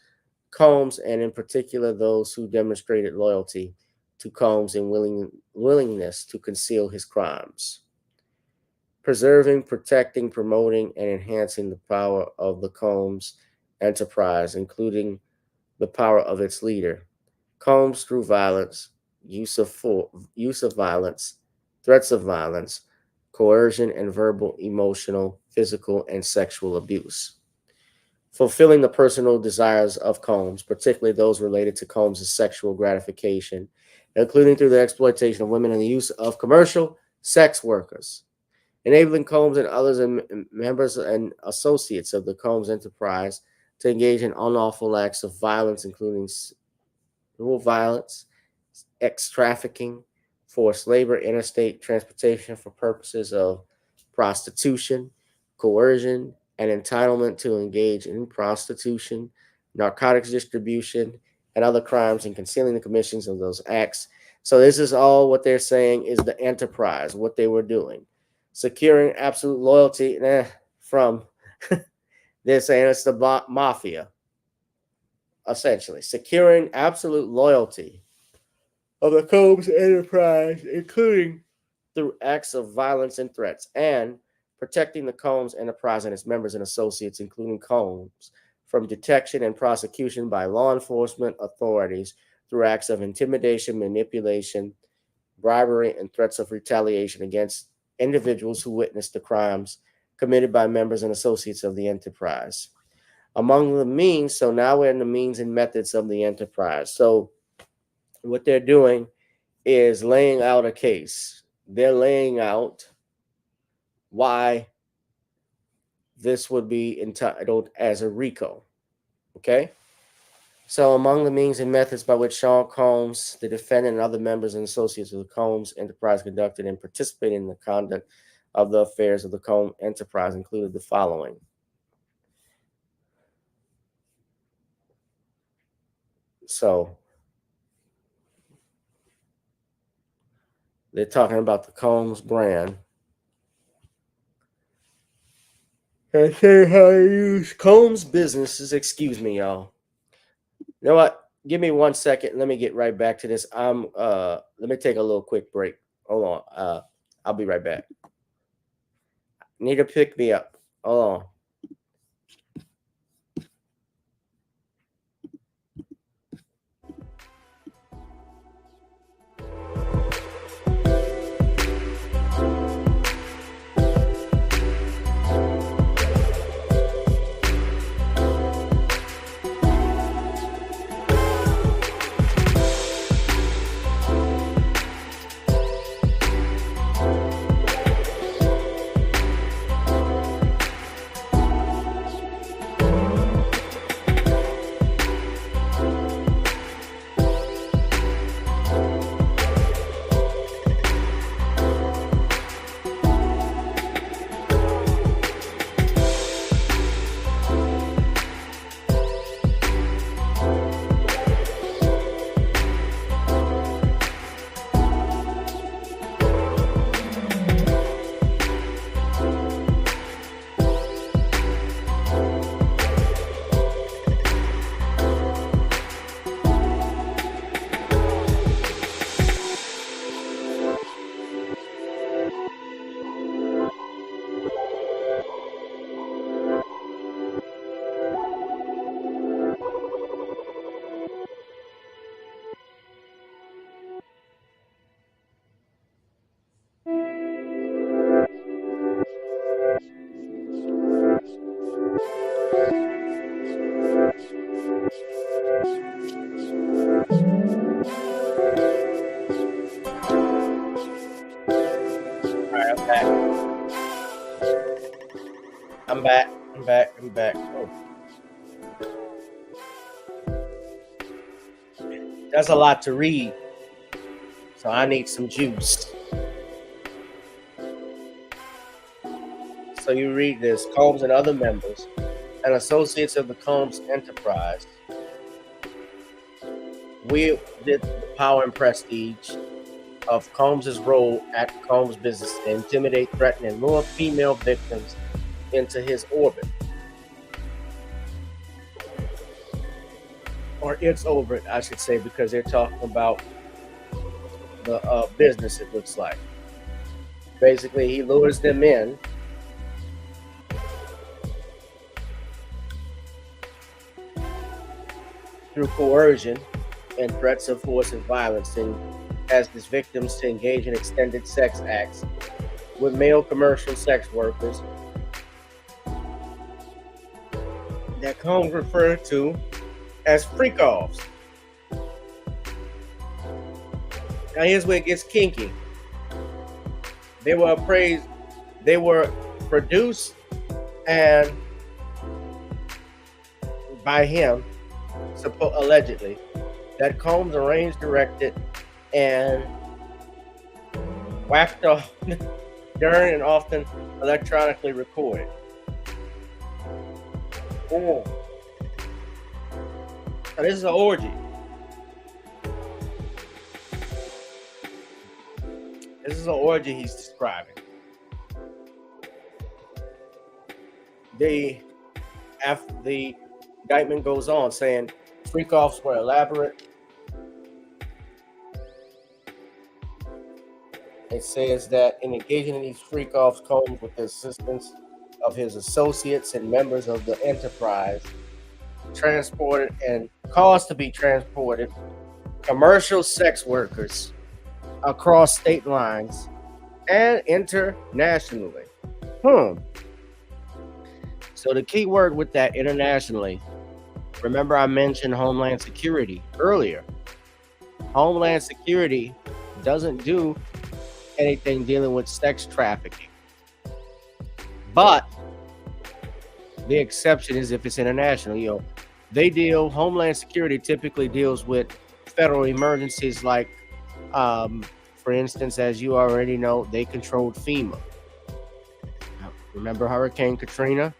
Combs, and in particular those who demonstrated loyalty to Combs and willingness to conceal his crimes. Preserving, protecting, promoting, and enhancing the power of the Combs Enterprise, including the power of its leader, Combs, through violence, use of violence, threats of violence, coercion, and verbal, emotional, physical, and sexual abuse. Fulfilling the personal desires of Combs, particularly those related to Combs' sexual gratification, including through the exploitation of women and the use of commercial sex workers. Enabling Combs and others and members and associates of the Combs Enterprise to engage in unlawful acts of violence, including sexual violence, sex trafficking, forced labor, interstate transportation for purposes of prostitution, coercion, and entitlement to engage in prostitution, narcotics distribution, and other crimes, and concealing the commissions of those acts. So this is all what they're saying is the enterprise, what they were doing. Securing absolute loyalty from, they're saying it's the mafia, essentially. Securing absolute loyalty of the Combs Enterprise, including through acts of violence and threats, and protecting the Combs enterprise and its members and associates, including Combs, from detection and prosecution by law enforcement authorities through acts of intimidation, manipulation, bribery, and threats of retaliation against individuals who witnessed the crimes committed by members and associates of the enterprise. Among the means, so now we're in the means and methods of the enterprise. So what they're doing is laying out a case. They're laying out why this would be entitled as a RICO. Okay? So among the means and methods by which Sean Combs, the defendant, and other members and associates of the Combs enterprise conducted and participated in the conduct of the affairs of the Combs enterprise included the following. So they're talking about the Combs brand. And say how to use Combs businesses. Excuse me, y'all. You know what? Give me 1 second. Let me get right back to this. Let me take a little quick break. Hold on. I'll be right back. Need to pick me up. Hold on. I'm back. Oh. That's a lot to read, so I need some juice. So you read this: Combs and other members and associates of the Combs enterprise wielded the power and prestige of Combs's role at Combs business to intimidate, threaten, and lure female victims into his orbit. Or its orbit, I should say, because they're talking about the business, it looks like. Basically, he lures them in through coercion and threats of force and violence, and has his victims to engage in extended sex acts with male commercial sex workers that Combs referred to as freak-offs. Now here's where it gets kinky. They were produced and by him, allegedly, that Combs arranged, directed, and whacked off during and often electronically recorded. Oh. Now, this is an orgy. This is an orgy he's describing. The indictment goes on saying freak-offs were elaborate It says that in engaging in these freak-offs, Combs, with the assistance of his associates and members of the enterprise, transported and caused to be transported commercial sex workers across state lines and internationally. So the key word with that, internationally, remember I mentioned Homeland Security earlier. Homeland Security doesn't do anything dealing with sex trafficking. But the exception is if it's international. Homeland Security typically deals with federal emergencies like, for instance, as you already know, they controlled FEMA. Remember Hurricane Katrina?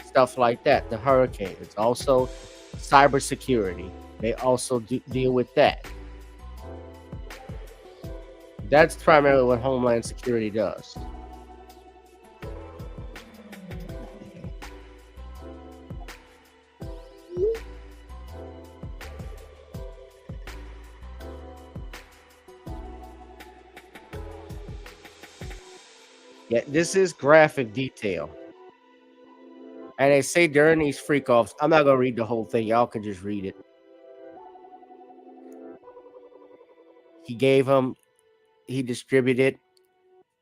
Stuff like that, the hurricane. It's also cybersecurity. They also deal with that. That's primarily what Homeland Security does. Yeah, this is graphic detail. And they say during these freak-offs, I'm not going to read the whole thing. Y'all can just read it. He distributed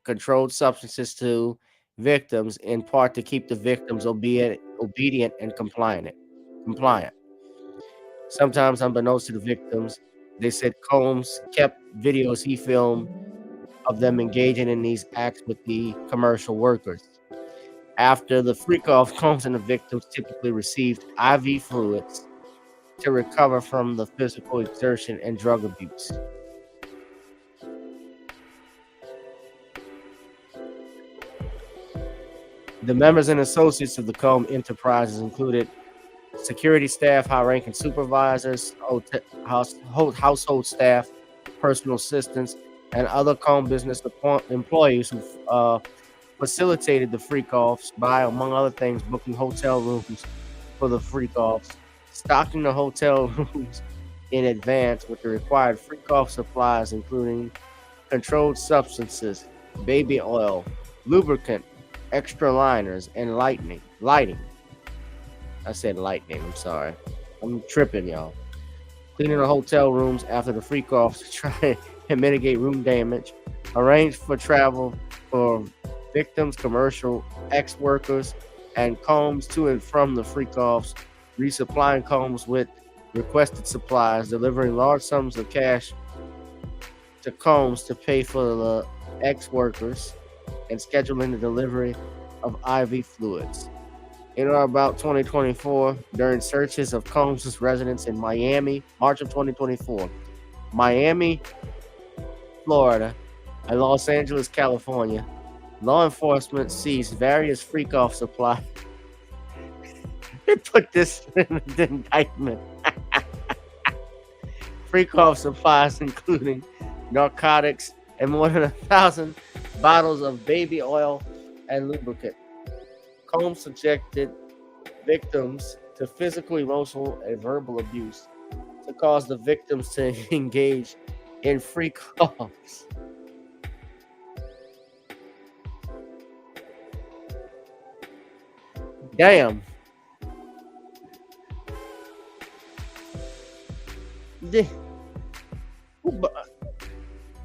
controlled substances to victims, in part to keep the victims obedient and compliant. Sometimes, unbeknownst to the victims, they said Combs kept videos he filmed of them engaging in these acts with the commercial workers. After the freak-off, Combs and the victims typically received IV fluids to recover from the physical exertion and drug abuse. The members and associates of the Combs enterprises included security staff, high-ranking supervisors, household staff, personal assistants, and other Combs business employees who facilitated the freak-offs by, among other things, booking hotel rooms for the freak-offs, stocking the hotel rooms in advance with the required freak-off supplies, including controlled substances, baby oil, lubricant, extra liners, and lighting. I said lightning, I'm sorry. I'm tripping, y'all. Cleaning the hotel rooms after the freak-offs to try and mitigate room damage. Arranged for travel for victims, commercial ex-workers, and Combs to and from the freak-offs, resupplying Combs with requested supplies, delivering large sums of cash to Combs to pay for the ex-workers, and scheduling the delivery of IV fluids. In or about 2024, during searches of Combs' residence in Miami, March of 2024, Miami, Florida, and Los Angeles, California, law enforcement seized various freak-off supplies. They put this in the indictment. Freak-off supplies including narcotics and more than 1,000 bottles of baby oil and lubricant. Combs subjected victims to physical, emotional, and verbal abuse to cause the victims to engage in freak-offs. Damn.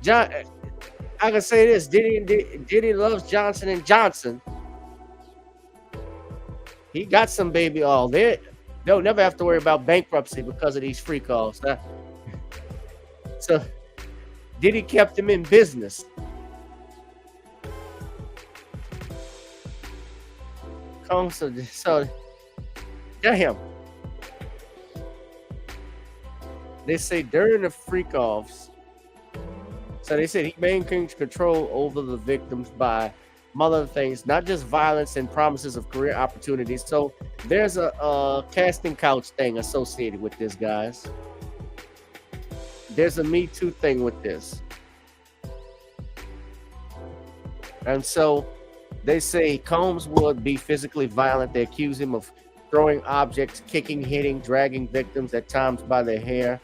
John, I can say this: Diddy loves Johnson and Johnson. He got some baby oil. They'll never have to worry about bankruptcy because of these freak-offs. So Diddy kept him in business. So damn. They say during the freak-offs, so they said he maintains control over the victims by, among other things, not just violence and promises of career opportunities. So there's a casting couch thing associated with this, guys. There's a Me Too thing with this. And so they say Combs would be physically violent. They accuse him of throwing objects, kicking, hitting, dragging victims at times by their hair,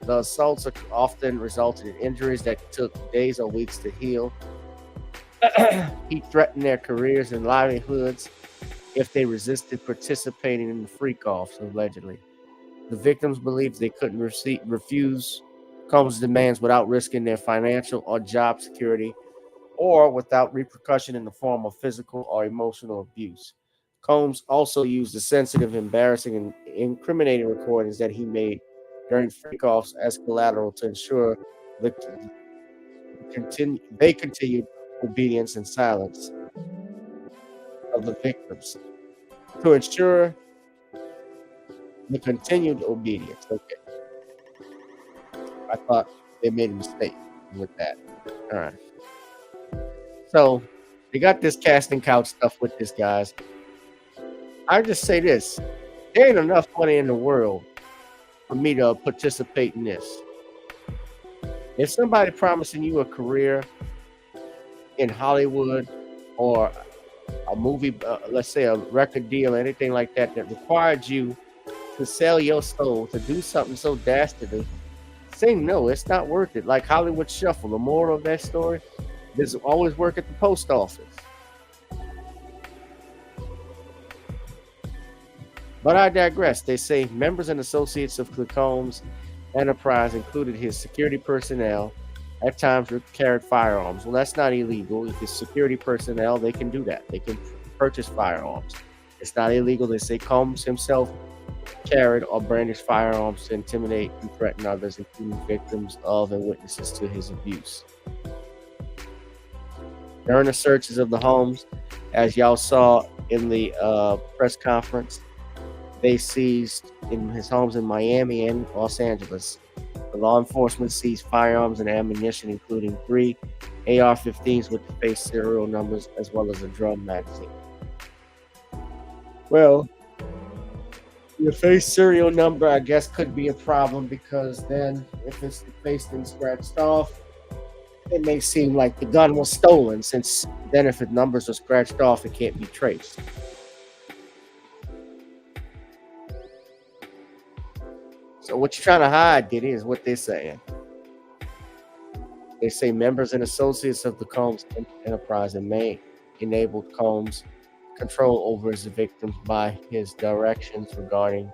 The assaults often resulted in injuries that took days or weeks to heal. He threatened their careers and livelihoods if they resisted participating in the freak-offs, allegedly. The victims believed they couldn't refuse Combs' demands without risking their financial or job security or without repercussion in the form of physical or emotional abuse. Combs also used the sensitive, embarrassing, and incriminating recordings that he made during freak-offs as collateral to ensure they continued obedience and silence of the victims. To ensure the continued obedience. Okay. I thought they made a mistake with that. All right. So they got this casting couch stuff with this, guys. I just say this: there ain't enough money in the world for me to participate in this. If somebody promising you a career in Hollywood or a movie, let's say a record deal, anything like that, that required you to sell your soul to do something so dastardly, say no, it's not worth it. Like Hollywood Shuffle, the moral of that story, there's always work at the post office. But I digress. They say members and associates of the Combs enterprise included his security personnel, at times carried firearms. Well, that's not illegal. If it's security personnel, they can do that. They can purchase firearms. It's not illegal. They say Combs himself carried or brandished firearms to intimidate and threaten others, including victims of and witnesses to his abuse. During the searches of the homes, as y'all saw in the press conference, they seized in his homes in Miami and Los Angeles. The law enforcement seized firearms and ammunition, including 3 AR-15s with the face serial numbers, as well as a drum magazine. Well, the face serial number, I guess, could be a problem because then if it's the face thing scratched off, it may seem like the gun was stolen, since then if the numbers are scratched off, it can't be traced. So what you're trying to hide, Diddy, is what they're saying. They say members and associates of the Combs enterprise and May enabled Combs control over his victims by his directions regarding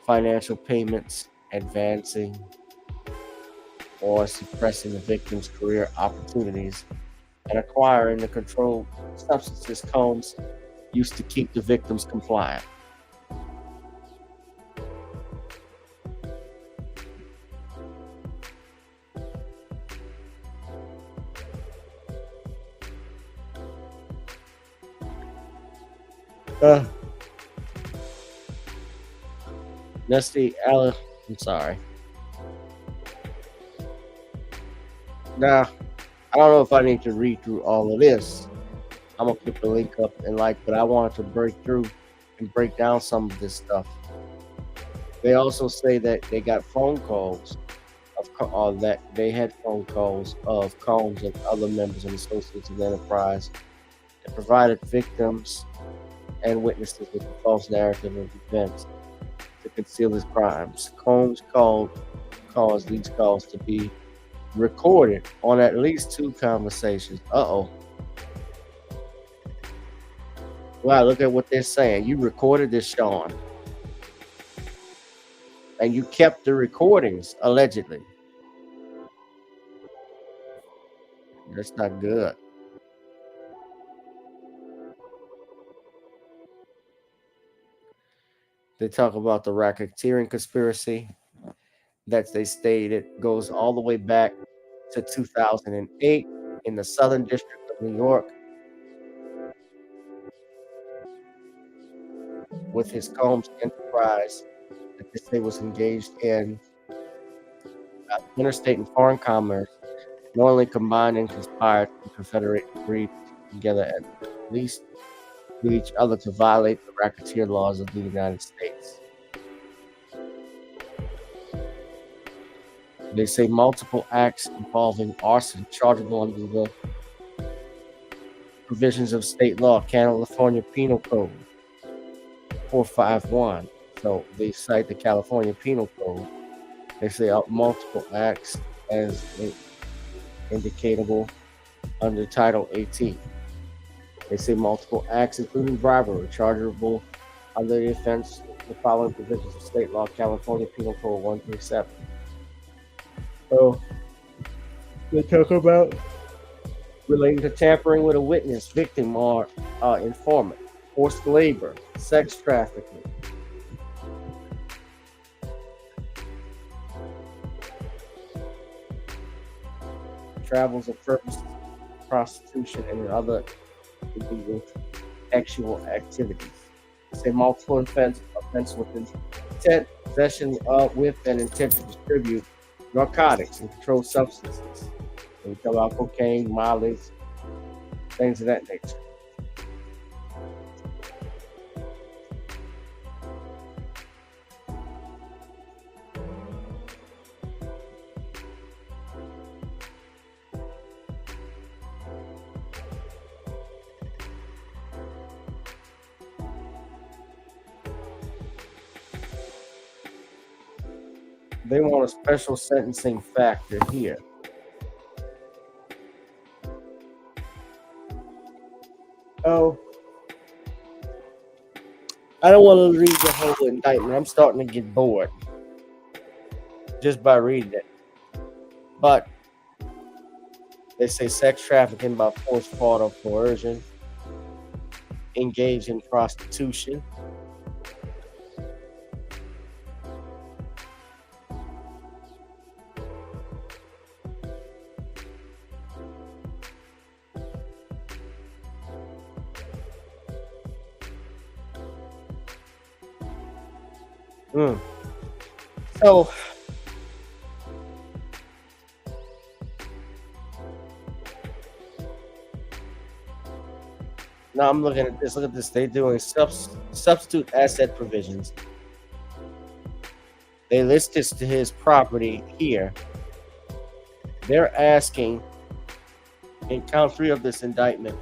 financial payments, advancing or suppressing the victim's career opportunities, and acquiring the controlled substances Combs used to keep the victims compliant. I'm sorry. Now, I don't know if I need to read through all of this. I'm gonna put the link up but I wanted to break through and break down some of this stuff. They also say that they got phone calls that they had phone calls of Combs and other members and associates of the enterprise that provided victims and witnesses with a false narrative of events to conceal his crimes. Combs caused these calls to be recorded on at least 2 conversations. Wow, look at what they're saying. You recorded this, Sean. And you kept the recordings, allegedly. That's not good. They talk about the racketeering conspiracy that they stated goes all the way back to 2008 in the Southern District of New York with his Combs enterprise that they say was engaged in interstate and foreign commerce, knowingly combined and conspired to confederate and agreed together at least with each other to violate the racketeer laws of the United States. They say multiple acts involving arson chargeable under the provisions of state law, California Penal Code 451. So they cite the California Penal Code They say multiple acts as indicatable under Title 18. They say multiple acts, including bribery, chargeable under the offense, the following provisions of state law, California Penal Code 137. So they talk about relating to tampering with a witness, victim, or informant, forced labor, sex trafficking. Travels of purpose, prostitution, and other illegal sexual activities. Say multiple offense with intent, possession of, with, and intent to distribute narcotics and controlled substances. We talk about cocaine, mileage, things of that nature. They want a special sentencing factor here. Oh, I don't want to read the whole indictment. I'm starting to get bored just by reading it. But they say sex trafficking by force, fraud, or coercion, engage in prostitution, So now I'm looking at this. Look at this. They're doing substitute asset provisions. They list this to his property here. They're asking in count 3 of this indictment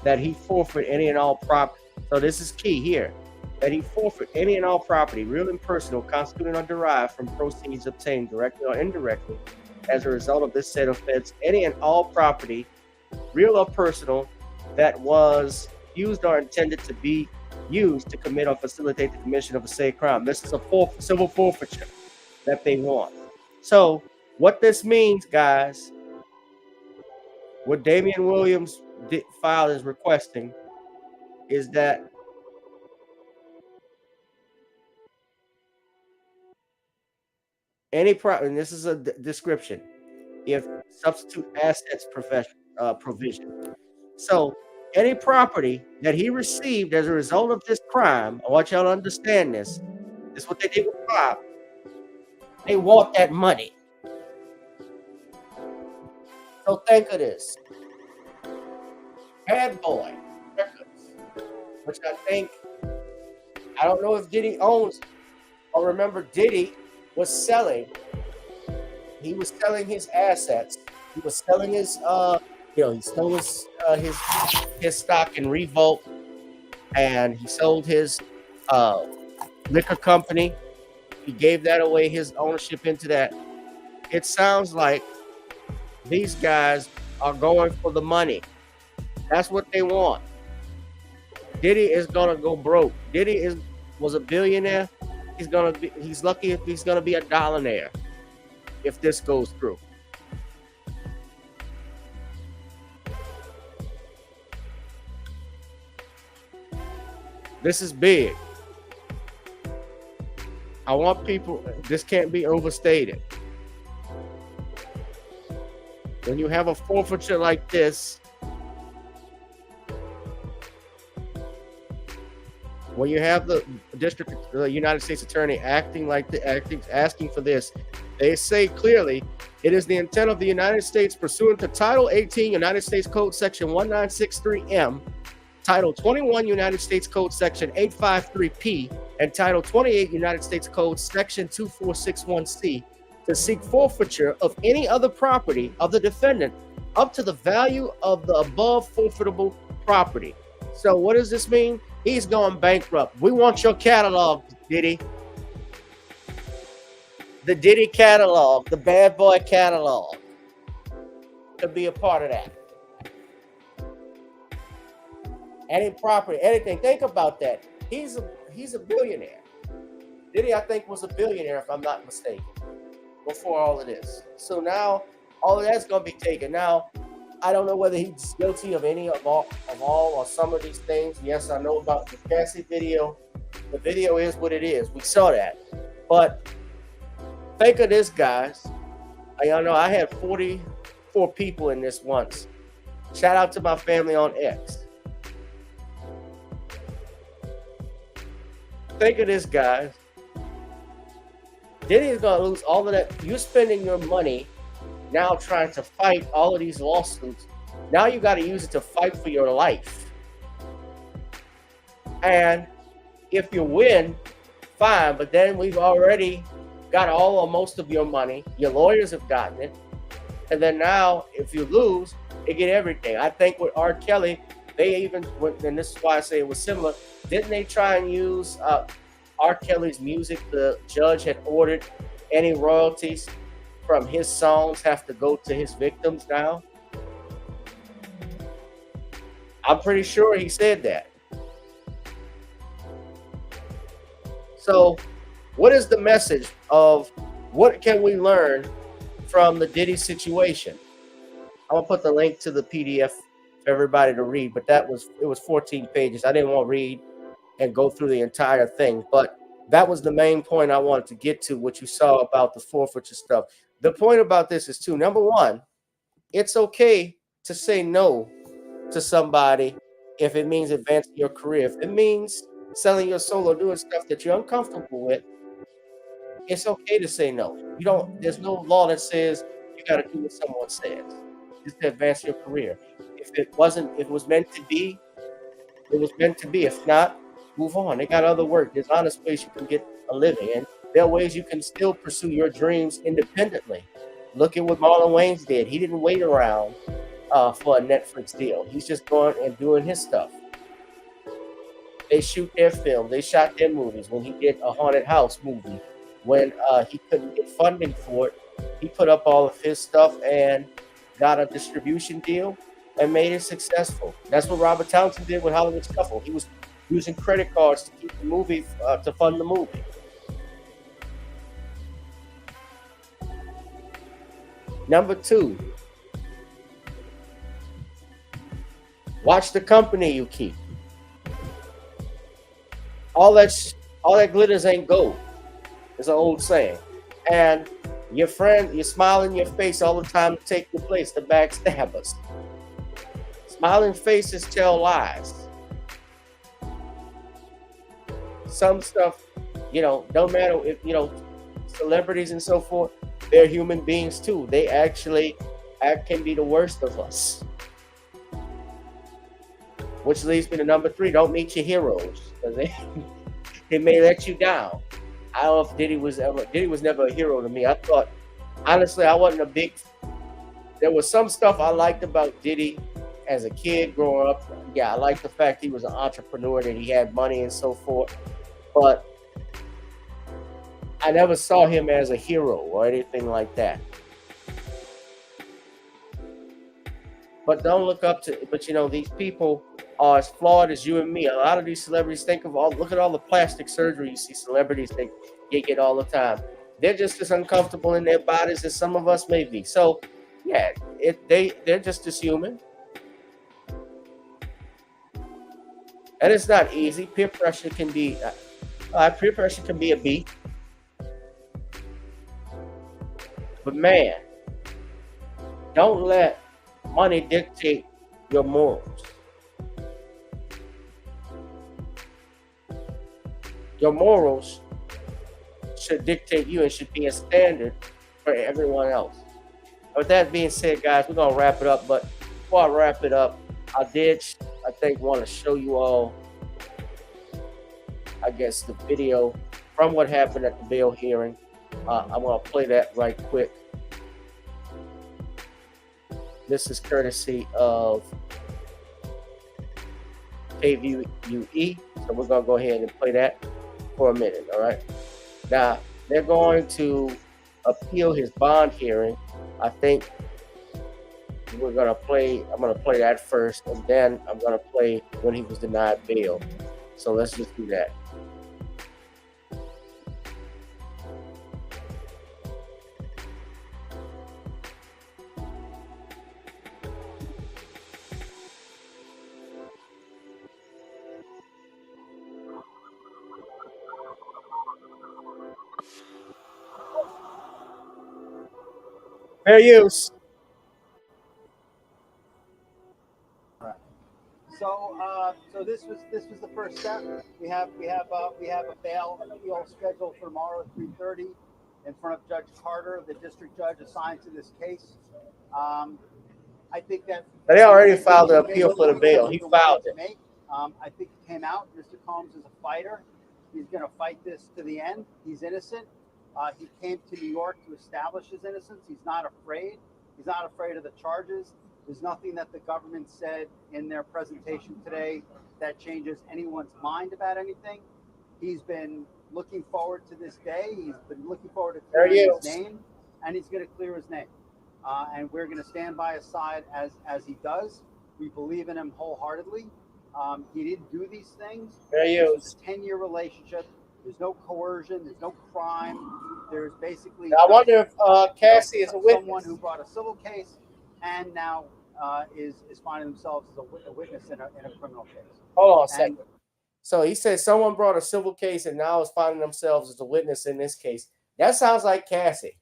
that he forfeit any and all property. So this is key here. That he forfeit any and all property, real and personal, constituted or derived from proceeds obtained directly or indirectly as a result of this said offense, any and all property, real or personal, that was used or intended to be used to commit or facilitate the commission of a said crime. This is a civil forfeiture that they want. So what this means, guys, what Damian Williams filed is requesting is that any and this is a description, if substitute assets provision. So any property that he received as a result of this crime, I want y'all to understand this. This is what they did with Bob. They want that money. So think of this. Bad Boy Records, which I don't know if Diddy owns, or remember Diddy was selling. He was selling his assets. He was selling his, he stole his stock in Revolt, and he sold his liquor company. He gave that away, his ownership into that. It sounds like these guys are going for the money. That's what they want. Diddy is gonna go broke. Diddy was a billionaire. He's lucky if he's gonna be a dollionaire if this goes through. This is big. I want people, this can't be overstated. When you have a forfeiture like this, when you have the United States Attorney asking for this, they say clearly, it is the intent of the United States pursuant to Title 18 United States Code Section 1963M, Title 21 United States Code Section 853P, and Title 28 United States Code Section 2461C to seek forfeiture of any other property of the defendant up to the value of the above forfeitable property. So what does this mean? He's going bankrupt. We want your catalog, Diddy. the Diddy catalog, the bad boy catalog, to be a part of that. Any property, anything. Think about that. He's a billionaire. Diddy, I think, was a billionaire, if I'm not mistaken, before all of this. So now all of that's going to be taken. Now, I don't know whether he's guilty of any of all or some of these things. Yes, I know about the Cassie video. The video is what it is. We saw that. But think of this, guys. Y'all know I had 44 people in this once. Shout out to my family on X. Think of this, guys. Diddy is going to lose all of that. You're spending your money now trying to fight all of these lawsuits. Now you got to use it to fight for your life. And if you win, fine. But then we've already got all or most of your money. Your lawyers have gotten it. And then now, if you lose, they get everything. I think with R. Kelly, they even, and this is why I say it was similar, didn't they try and use R. Kelly's music? The judge had ordered any royalties from his songs have to go to his victims now. I'm pretty sure he said that. So what is the message of what can we learn from the Diddy situation? I'm gonna put the link to the PDF for everybody to read, but it was 14 pages. I didn't want to read and go through the entire thing, but that was the main point I wanted to get to, what you saw about the forfeiture stuff. The point about this is two. Number one, it's okay to say no to somebody if it means advancing your career. If it means selling your soul or doing stuff that you're uncomfortable with, it's okay to say no. There's no law that says you got to do what someone says just to advance your career. If it was meant to be, it was meant to be. If not, move on. They got other work. There's honest ways you can get a living, and there are ways you can still pursue your dreams independently. Look at what Marlon Wayans did. He didn't wait around for a Netflix deal. He's just going and doing his stuff. They shoot their film. They shot their movies. When he did a haunted house movie, when he couldn't get funding for it, he put up all of his stuff and got a distribution deal and made it successful. That's what Robert Townsend did with Hollywood Scuffle. He was using credit cards to keep the movie, to fund the movie. Number two, watch the company you keep. All that glitters ain't gold. It's an old saying. And your friend, you smile in your face all the time to take your place, the backstabbers. Smiling faces tell lies. Some stuff, don't matter if, celebrities and so forth, they're human beings too. They actually can be the worst of us. Which leads me to number three, don't meet your heroes. Because they may let you down. I don't know if Diddy was never a hero to me. I thought, honestly, I wasn't there was some stuff I liked about Diddy as a kid growing up. Yeah, I liked the fact he was an entrepreneur, that he had money and so forth. But I never saw him as a hero or anything like that. But don't look up to, these people are as flawed as you and me. A lot of these celebrities, look at all the plastic surgery you see celebrities they get all the time. They're just as uncomfortable in their bodies as some of us may be. So, yeah, they're just as human. And it's not easy. Peer pressure can be a beat. But man, don't let money dictate your morals. Your morals should dictate you and should be a standard for everyone else. With that being said, guys, we're going to wrap it up. But before I wrap it up, I want to show you all, the video from what happened at the bail hearing. I'm going to play that right quick. This is courtesy of KVUE. So we're going to go ahead and play that for a minute, all right? Now, they're going to appeal his bond hearing. I think I'm gonna play that first, and then I'm gonna play when he was denied bail. So let's just do that. Fair use. So this was the first step. We have a bail appeal scheduled for tomorrow at 3:30 in front of Judge Carter, the district judge assigned to this case. I think that They already filed an appeal for the bail. He filed it. I think it came out. Mr. Combs is a fighter. He's going to fight this to the end. He's innocent. He came to New York to establish his innocence. He's not afraid. He's not afraid of the charges. There's nothing that the government said in their presentation today that changes anyone's mind about anything. He's been looking forward to this day. He's been looking forward to clearing his name, and he's going to clear his name. And we're going to stand by his side as he does. We believe in him wholeheartedly. He didn't do these things. This was a 10-year relationship. There's no coercion. There's no crime. There's basically. I wonder if Cassie is a witness. Someone who brought a civil case and now is finding themselves as a witness in a criminal case. Hold on a second. So he said someone brought a civil case and now is finding themselves as a witness in this case. That sounds like Cassie.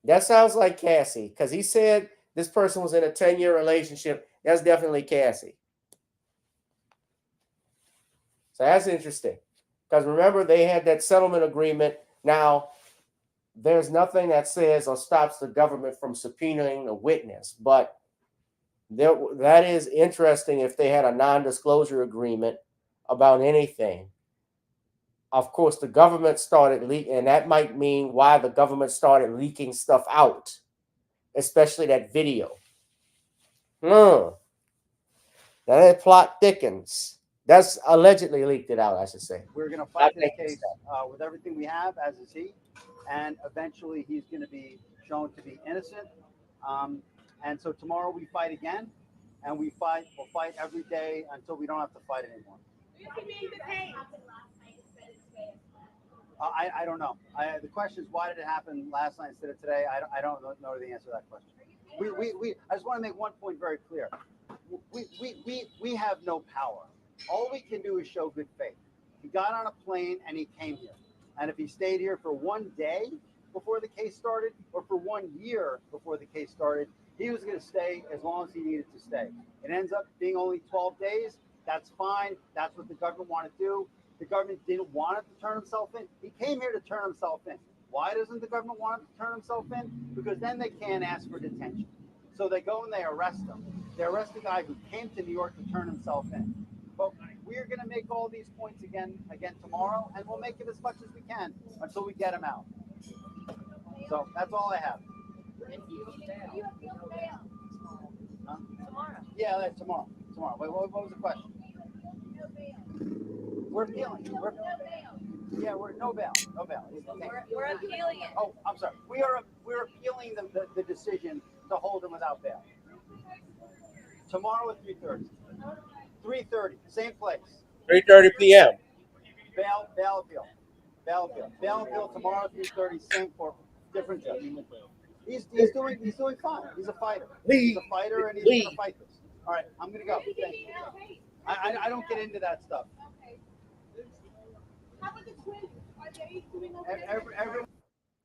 That sounds like Cassie, because he said this person was in a 10-year relationship. That's definitely Cassie. So that's interesting. Because remember, they had that settlement agreement. Now, there's nothing that says or stops the government from subpoenaing a witness. But that is interesting if they had a non-disclosure agreement about anything. Of course, the government started leaking, and that might mean why the government started leaking stuff out, especially that video. Now that plot thickens. That's allegedly leaked it out, I should say. We're going to fight this case with everything we have, as is he, and eventually he's going to be shown to be innocent. And so tomorrow we fight again, and we'll fight every day until we don't have to fight anymore. I don't know. The question is, why did it happen last night instead of today? I don't know the answer to that question. I just want to make one point very clear. We have no power. All we can do is show good faith. He got on a plane and he came here. And if he stayed here for one day before the case started, or for 1 year before the case started, he was going to stay as long as he needed to stay. It ends up being only 12 days. That's fine. That's what the government wanted to do. The government didn't want him to turn himself in. He came here to turn himself in. Why doesn't the government want him to turn himself in? Because then they can't ask for detention. So they go and they arrest him. They arrest the guy who came to New York to turn himself in. But we're going to make all these points again tomorrow, and we'll make it as much as we can until we get him out. So that's all I have. Huh? Tomorrow. Yeah, that's tomorrow. Tomorrow. Wait, what was the question? We're appealing. We're no bail. No bail. We're appealing it. Oh, I'm sorry. We're appealing the decision to hold him without bail. Tomorrow at 3:30. 3:30, same place. 3:30 p.m. Bail appeal. Bail appeal tomorrow at 3:30, same court, different judge. He's doing fine. He's a fighter. He's a fighter, and he's gonna fight this. All right, I'm gonna go. Thank you. I don't get into that stuff. How about the twins? Are they doing okay? Everyone.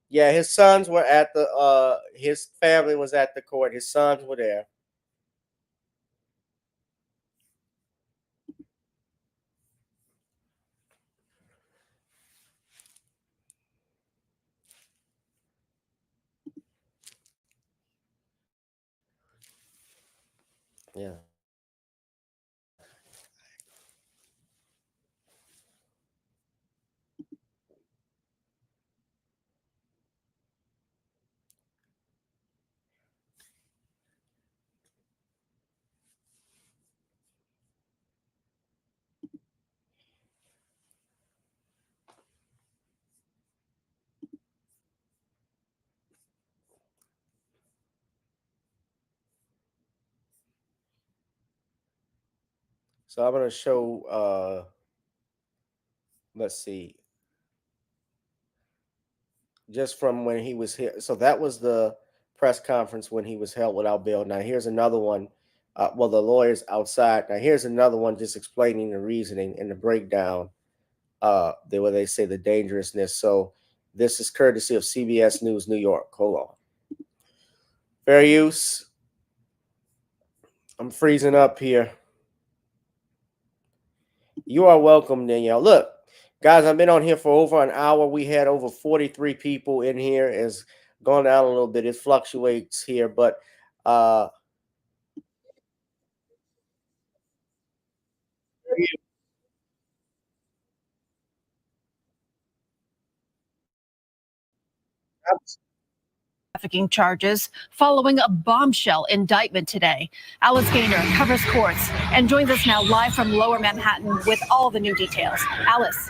Yeah, his sons were at the his family was at the court. His sons were there. Yeah. So I'm going to show, let's see, just from when he was here. So that was the press conference when he was held without bail. Now here's another one. Well, the lawyer's outside. Now here's another one just explaining the reasoning and the breakdown, where they say the dangerousness. So this is courtesy of CBS News, New York. Hold on. Fair use. I'm freezing up here. You are welcome, Danielle. Look, guys, I've been on here for over an hour. We had over 43 people in here. It's gone down a little bit. It fluctuates here, but trafficking charges following a bombshell indictment today. Alice Gaynor covers courts and joins us now live from Lower Manhattan with all the new details. Alice.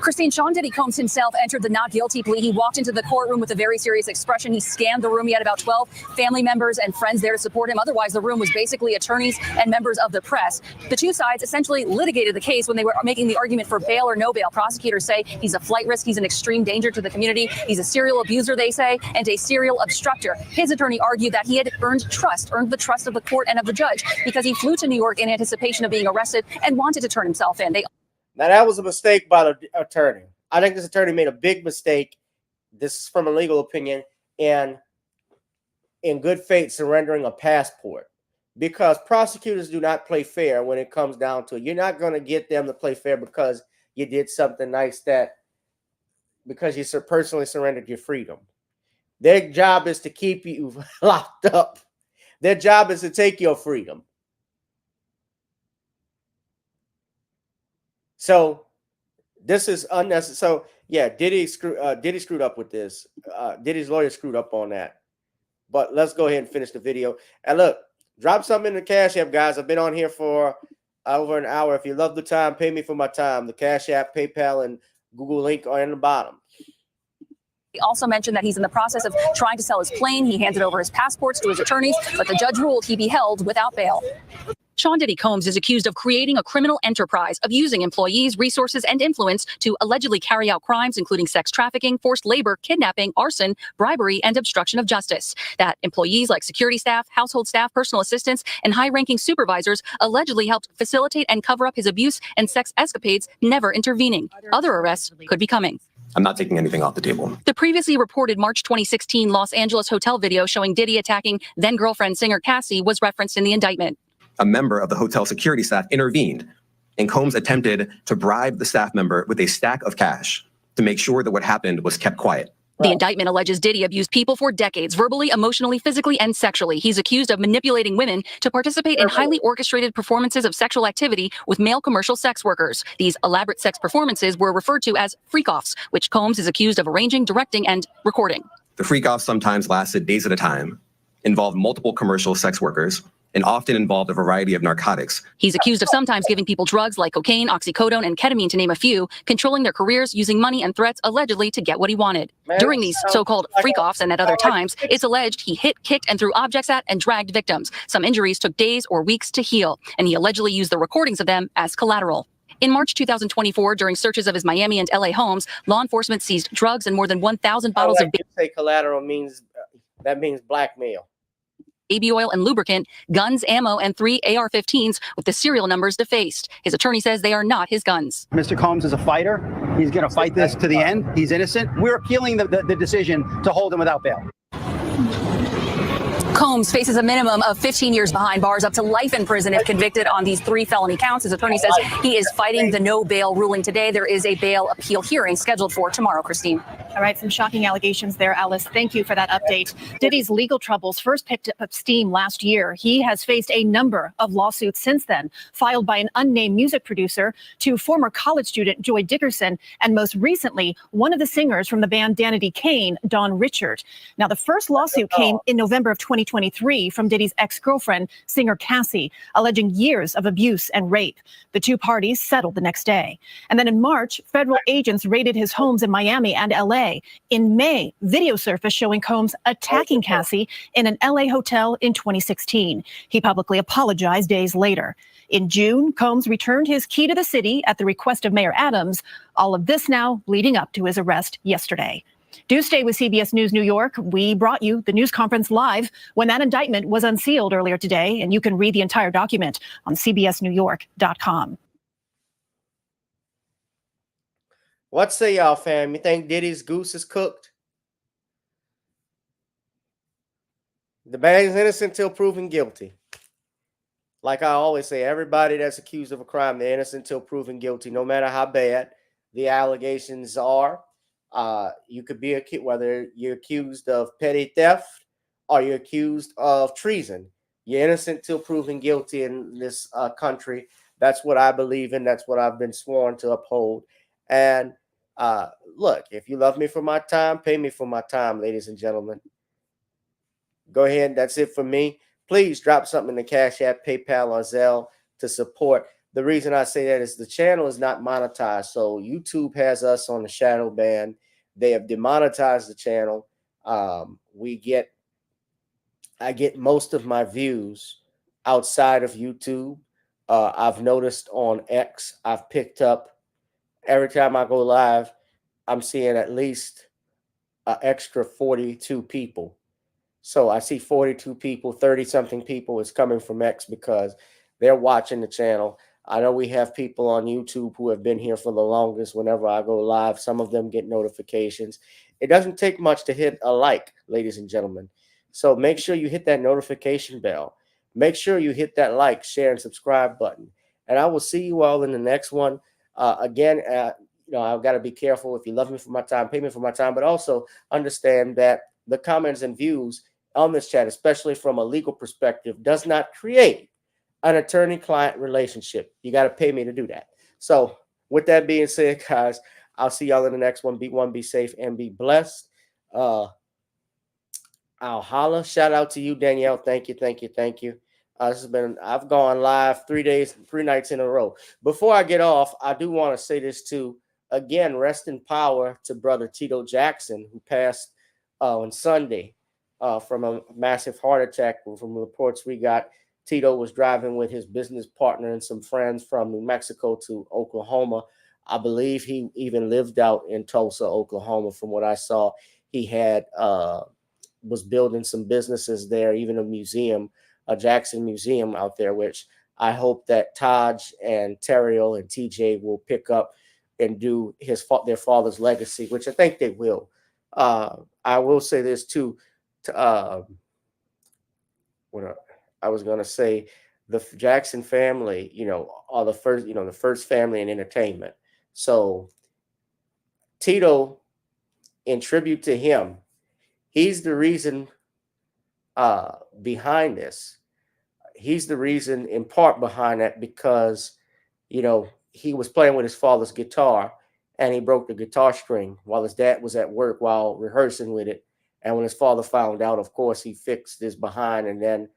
Christine, Sean Diddy Combs himself entered the not guilty plea. He walked into the courtroom with a very serious expression. He scanned the room. He had about 12 family members and friends there to support him. Otherwise, the room was basically attorneys and members of the press. The two sides essentially litigated the case when they were making the argument for bail or no bail. Prosecutors say he's a flight risk. He's an extreme danger to the community. He's a serial abuser, they say, and a serial obstructor. His attorney argued that he had earned the trust of the court and of the judge because he flew to New York in anticipation of being arrested and wanted to turn himself in. Now, that was a mistake by the attorney. I think this attorney made a big mistake. This is from a legal opinion, and in good faith surrendering a passport, because prosecutors do not play fair when it comes down to it. You're not going to get them to play fair because you did something nice, because you personally surrendered your freedom. Their job is to keep you locked up. Their job is to take your freedom. So this is unnecessary. So yeah, Diddy screwed up with this. Diddy's lawyer screwed up on that. But let's go ahead and finish the video. And look, drop something in the Cash App, guys. I've been on here for over an hour. If you love the time, pay me for my time. The Cash App, PayPal, and Google link are in the bottom. He also mentioned that he's in the process of trying to sell his plane. He handed over his passports to his attorneys, but the judge ruled he be held without bail. Sean Diddy Combs is accused of creating a criminal enterprise of using employees, resources, and influence to allegedly carry out crimes, including sex trafficking, forced labor, kidnapping, arson, bribery, and obstruction of justice. That employees like security staff, household staff, personal assistants, and high-ranking supervisors allegedly helped facilitate and cover up his abuse and sex escapades, never intervening. Other arrests could be coming. I'm not taking anything off the table. The previously reported March 2016 Los Angeles hotel video showing Diddy attacking then-girlfriend singer Cassie was referenced in the indictment. A member of the hotel security staff intervened, and Combs attempted to bribe the staff member with a stack of cash to make sure that what happened was kept quiet. The indictment alleges Diddy abused people for decades, verbally, emotionally, physically, and sexually. He's accused of manipulating women to participate in highly orchestrated performances of sexual activity with male commercial sex workers. These elaborate sex performances were referred to as freak-offs, which Combs is accused of arranging, directing, and recording. The freak-offs sometimes lasted days at a time, involved multiple commercial sex workers, and often involved a variety of narcotics. He's accused of sometimes giving people drugs like cocaine, oxycodone, and ketamine, to name a few, controlling their careers, using money and threats allegedly to get what he wanted. During these so-called freak-offs and at other times, it's alleged he hit, kicked, and threw objects at and dragged victims. Some injuries took days or weeks to heal, and he allegedly used the recordings of them as collateral. In March 2024, during searches of his Miami and LA homes, law enforcement seized drugs and more than 1,000 bottles of say collateral means that means blackmail. Baby oil and lubricant, guns, ammo, and 3 AR-15s with the serial numbers defaced. His attorney says they are not his guns. Mr. Combs is a fighter. He's going to fight this to the end. He's innocent. We're appealing the decision to hold him without bail. Combs faces a minimum of 15 years behind bars, up to life in prison if convicted on these 3 felony counts. His attorney says he is fighting the no bail ruling today. There is a bail appeal hearing scheduled for tomorrow, Christine. All right, some shocking allegations there, Alice. Thank you for that update. Diddy's legal troubles first picked up steam last year. He has faced a number of lawsuits since then, filed by an unnamed music producer to former college student Joy Dickerson, and most recently, one of the singers from the band Danity Kane, Dawn Richard. Now, the first lawsuit came in November of 2023 from Diddy's ex-girlfriend, singer Cassie, alleging years of abuse and rape. The two parties settled the next day. And then in March, federal agents raided his homes in Miami and LA. In May, video surfaced showing Combs attacking Cassie in an LA hotel in 2016. He publicly apologized days later. In June, Combs returned his key to the city at the request of Mayor Adams. All of this now leading up to his arrest yesterday. Do stay with CBS News New York. We brought you the news conference live when that indictment was unsealed earlier today, and you can read the entire document on cbsnewyork.com. What say y'all, fam? You think Diddy's goose is cooked? The man's innocent till proven guilty. Like I always say, everybody that's accused of a crime, they're innocent till proven guilty, no matter how bad the allegations are. You could be accused, whether you're accused of petty theft or you're accused of treason. You're innocent till proven guilty in this country. That's what I believe in. That's what I've been sworn to uphold. And look, if you love me for my time, pay me for my time, ladies and gentlemen. Go ahead. That's it for me. Please drop something in the Cash App, PayPal, or Zelle to support. The reason I say that is the channel is not monetized. So YouTube has us on the shadow ban. They have demonetized the channel. I get most of my views outside of YouTube. I've noticed on X, I've picked up every time I go live, I'm seeing at least an extra 42 people. So I see 42 people, 30-something people is coming from X because they're watching the channel. I know we have people on YouTube who have been here for the longest. Whenever I go live, some of them get notifications. It doesn't take much to hit a like, ladies and gentlemen. So make sure you hit that notification bell. Make sure you hit that like, share, and subscribe button. And I will see you all in the next one. Again, I've got to be careful. If you love me for my time, pay me for my time. But also understand that the comments and views on this chat, especially from a legal perspective, does not create an attorney-client relationship. You got to pay me to do that. So with that being said, guys, I'll see y'all in the next one. Be safe, and be blessed. I'll holla. Shout out to you, Danielle. Thank you. I've gone live 3 nights in a row. Before I get off, I do want to say this too. Again, rest in power to brother Tito Jackson, who passed on Sunday from a massive heart attack. From reports we got, Tito was driving with his business partner and some friends from New Mexico to Oklahoma. I believe he even lived out in Tulsa, Oklahoma. From what I saw, he had was building some businesses there, even a museum, a Jackson Museum out there, which I hope that Taj and Terriel and TJ will pick up and do their father's legacy, which I think they will. I will say this too. What I was going to say, the Jackson family, are the first family in entertainment. So Tito, in tribute to him, he's the reason behind this. He's the reason in part behind that because, he was playing with his father's guitar and he broke the guitar string while his dad was at work while rehearsing with it. And when his father found out, of course, he fixed his behind and then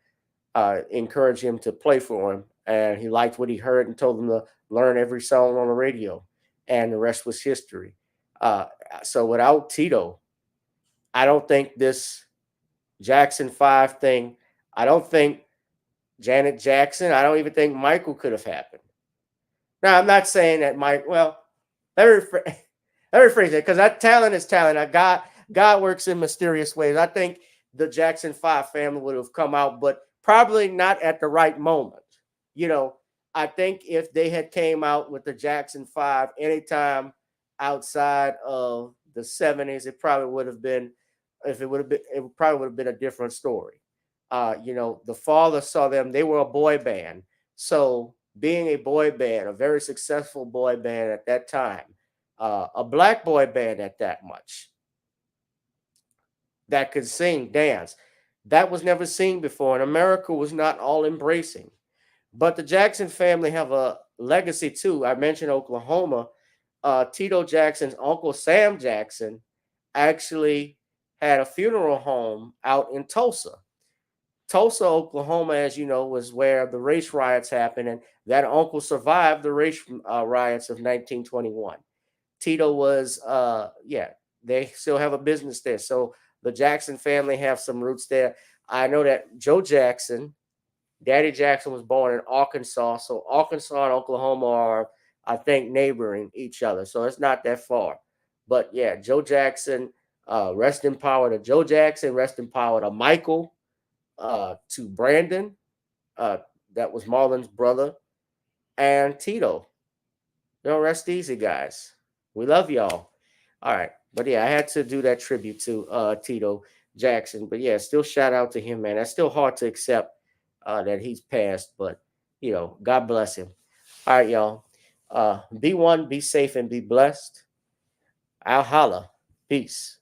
encouraged him to play for him. And he liked what he heard and told him to learn every song on the radio. And the rest was history. So without Tito, I don't think this Jackson 5 thing, I don't think Janet Jackson, I don't even think Michael could have happened. Now, I'm not saying that let me rephrase that, because that talent is talent. God works in mysterious ways. I think the Jackson 5 family would have come out, but probably not at the right moment. I think if they had came out with the Jackson 5 anytime outside of the 70s, it probably would have been, it probably would have been a different story. The father saw them, they were a boy band. So being a boy band, a very successful boy band at that time, a black boy band at that much, that could sing, dance, that was never seen before. And America was not all embracing. But the Jackson family have a legacy too. I mentioned Oklahoma. Tito Jackson's uncle, Sam Jackson, actually had a funeral home out in Tulsa. Tulsa, Oklahoma, as you know, was where the race riots happened, and that uncle survived the race riots of 1921. Tito was, they still have a business there. So the Jackson family have some roots there. I know that Joe Jackson, Daddy Jackson was born in Arkansas. So Arkansas and Oklahoma are, I think, neighboring each other. So it's not that far. But yeah, Joe Jackson, rest in power to Joe Jackson, rest in power to Michael, to Brandon, that was Marlon's brother, and Tito. Rest easy, guys. We love y'all. All right. But yeah, I had to do that tribute to Tito Jackson. But yeah, still shout out to him, man. That's still hard to accept that he's passed, but God bless him. All right, y'all. Be one, be safe, and be blessed. I'll holla. Peace.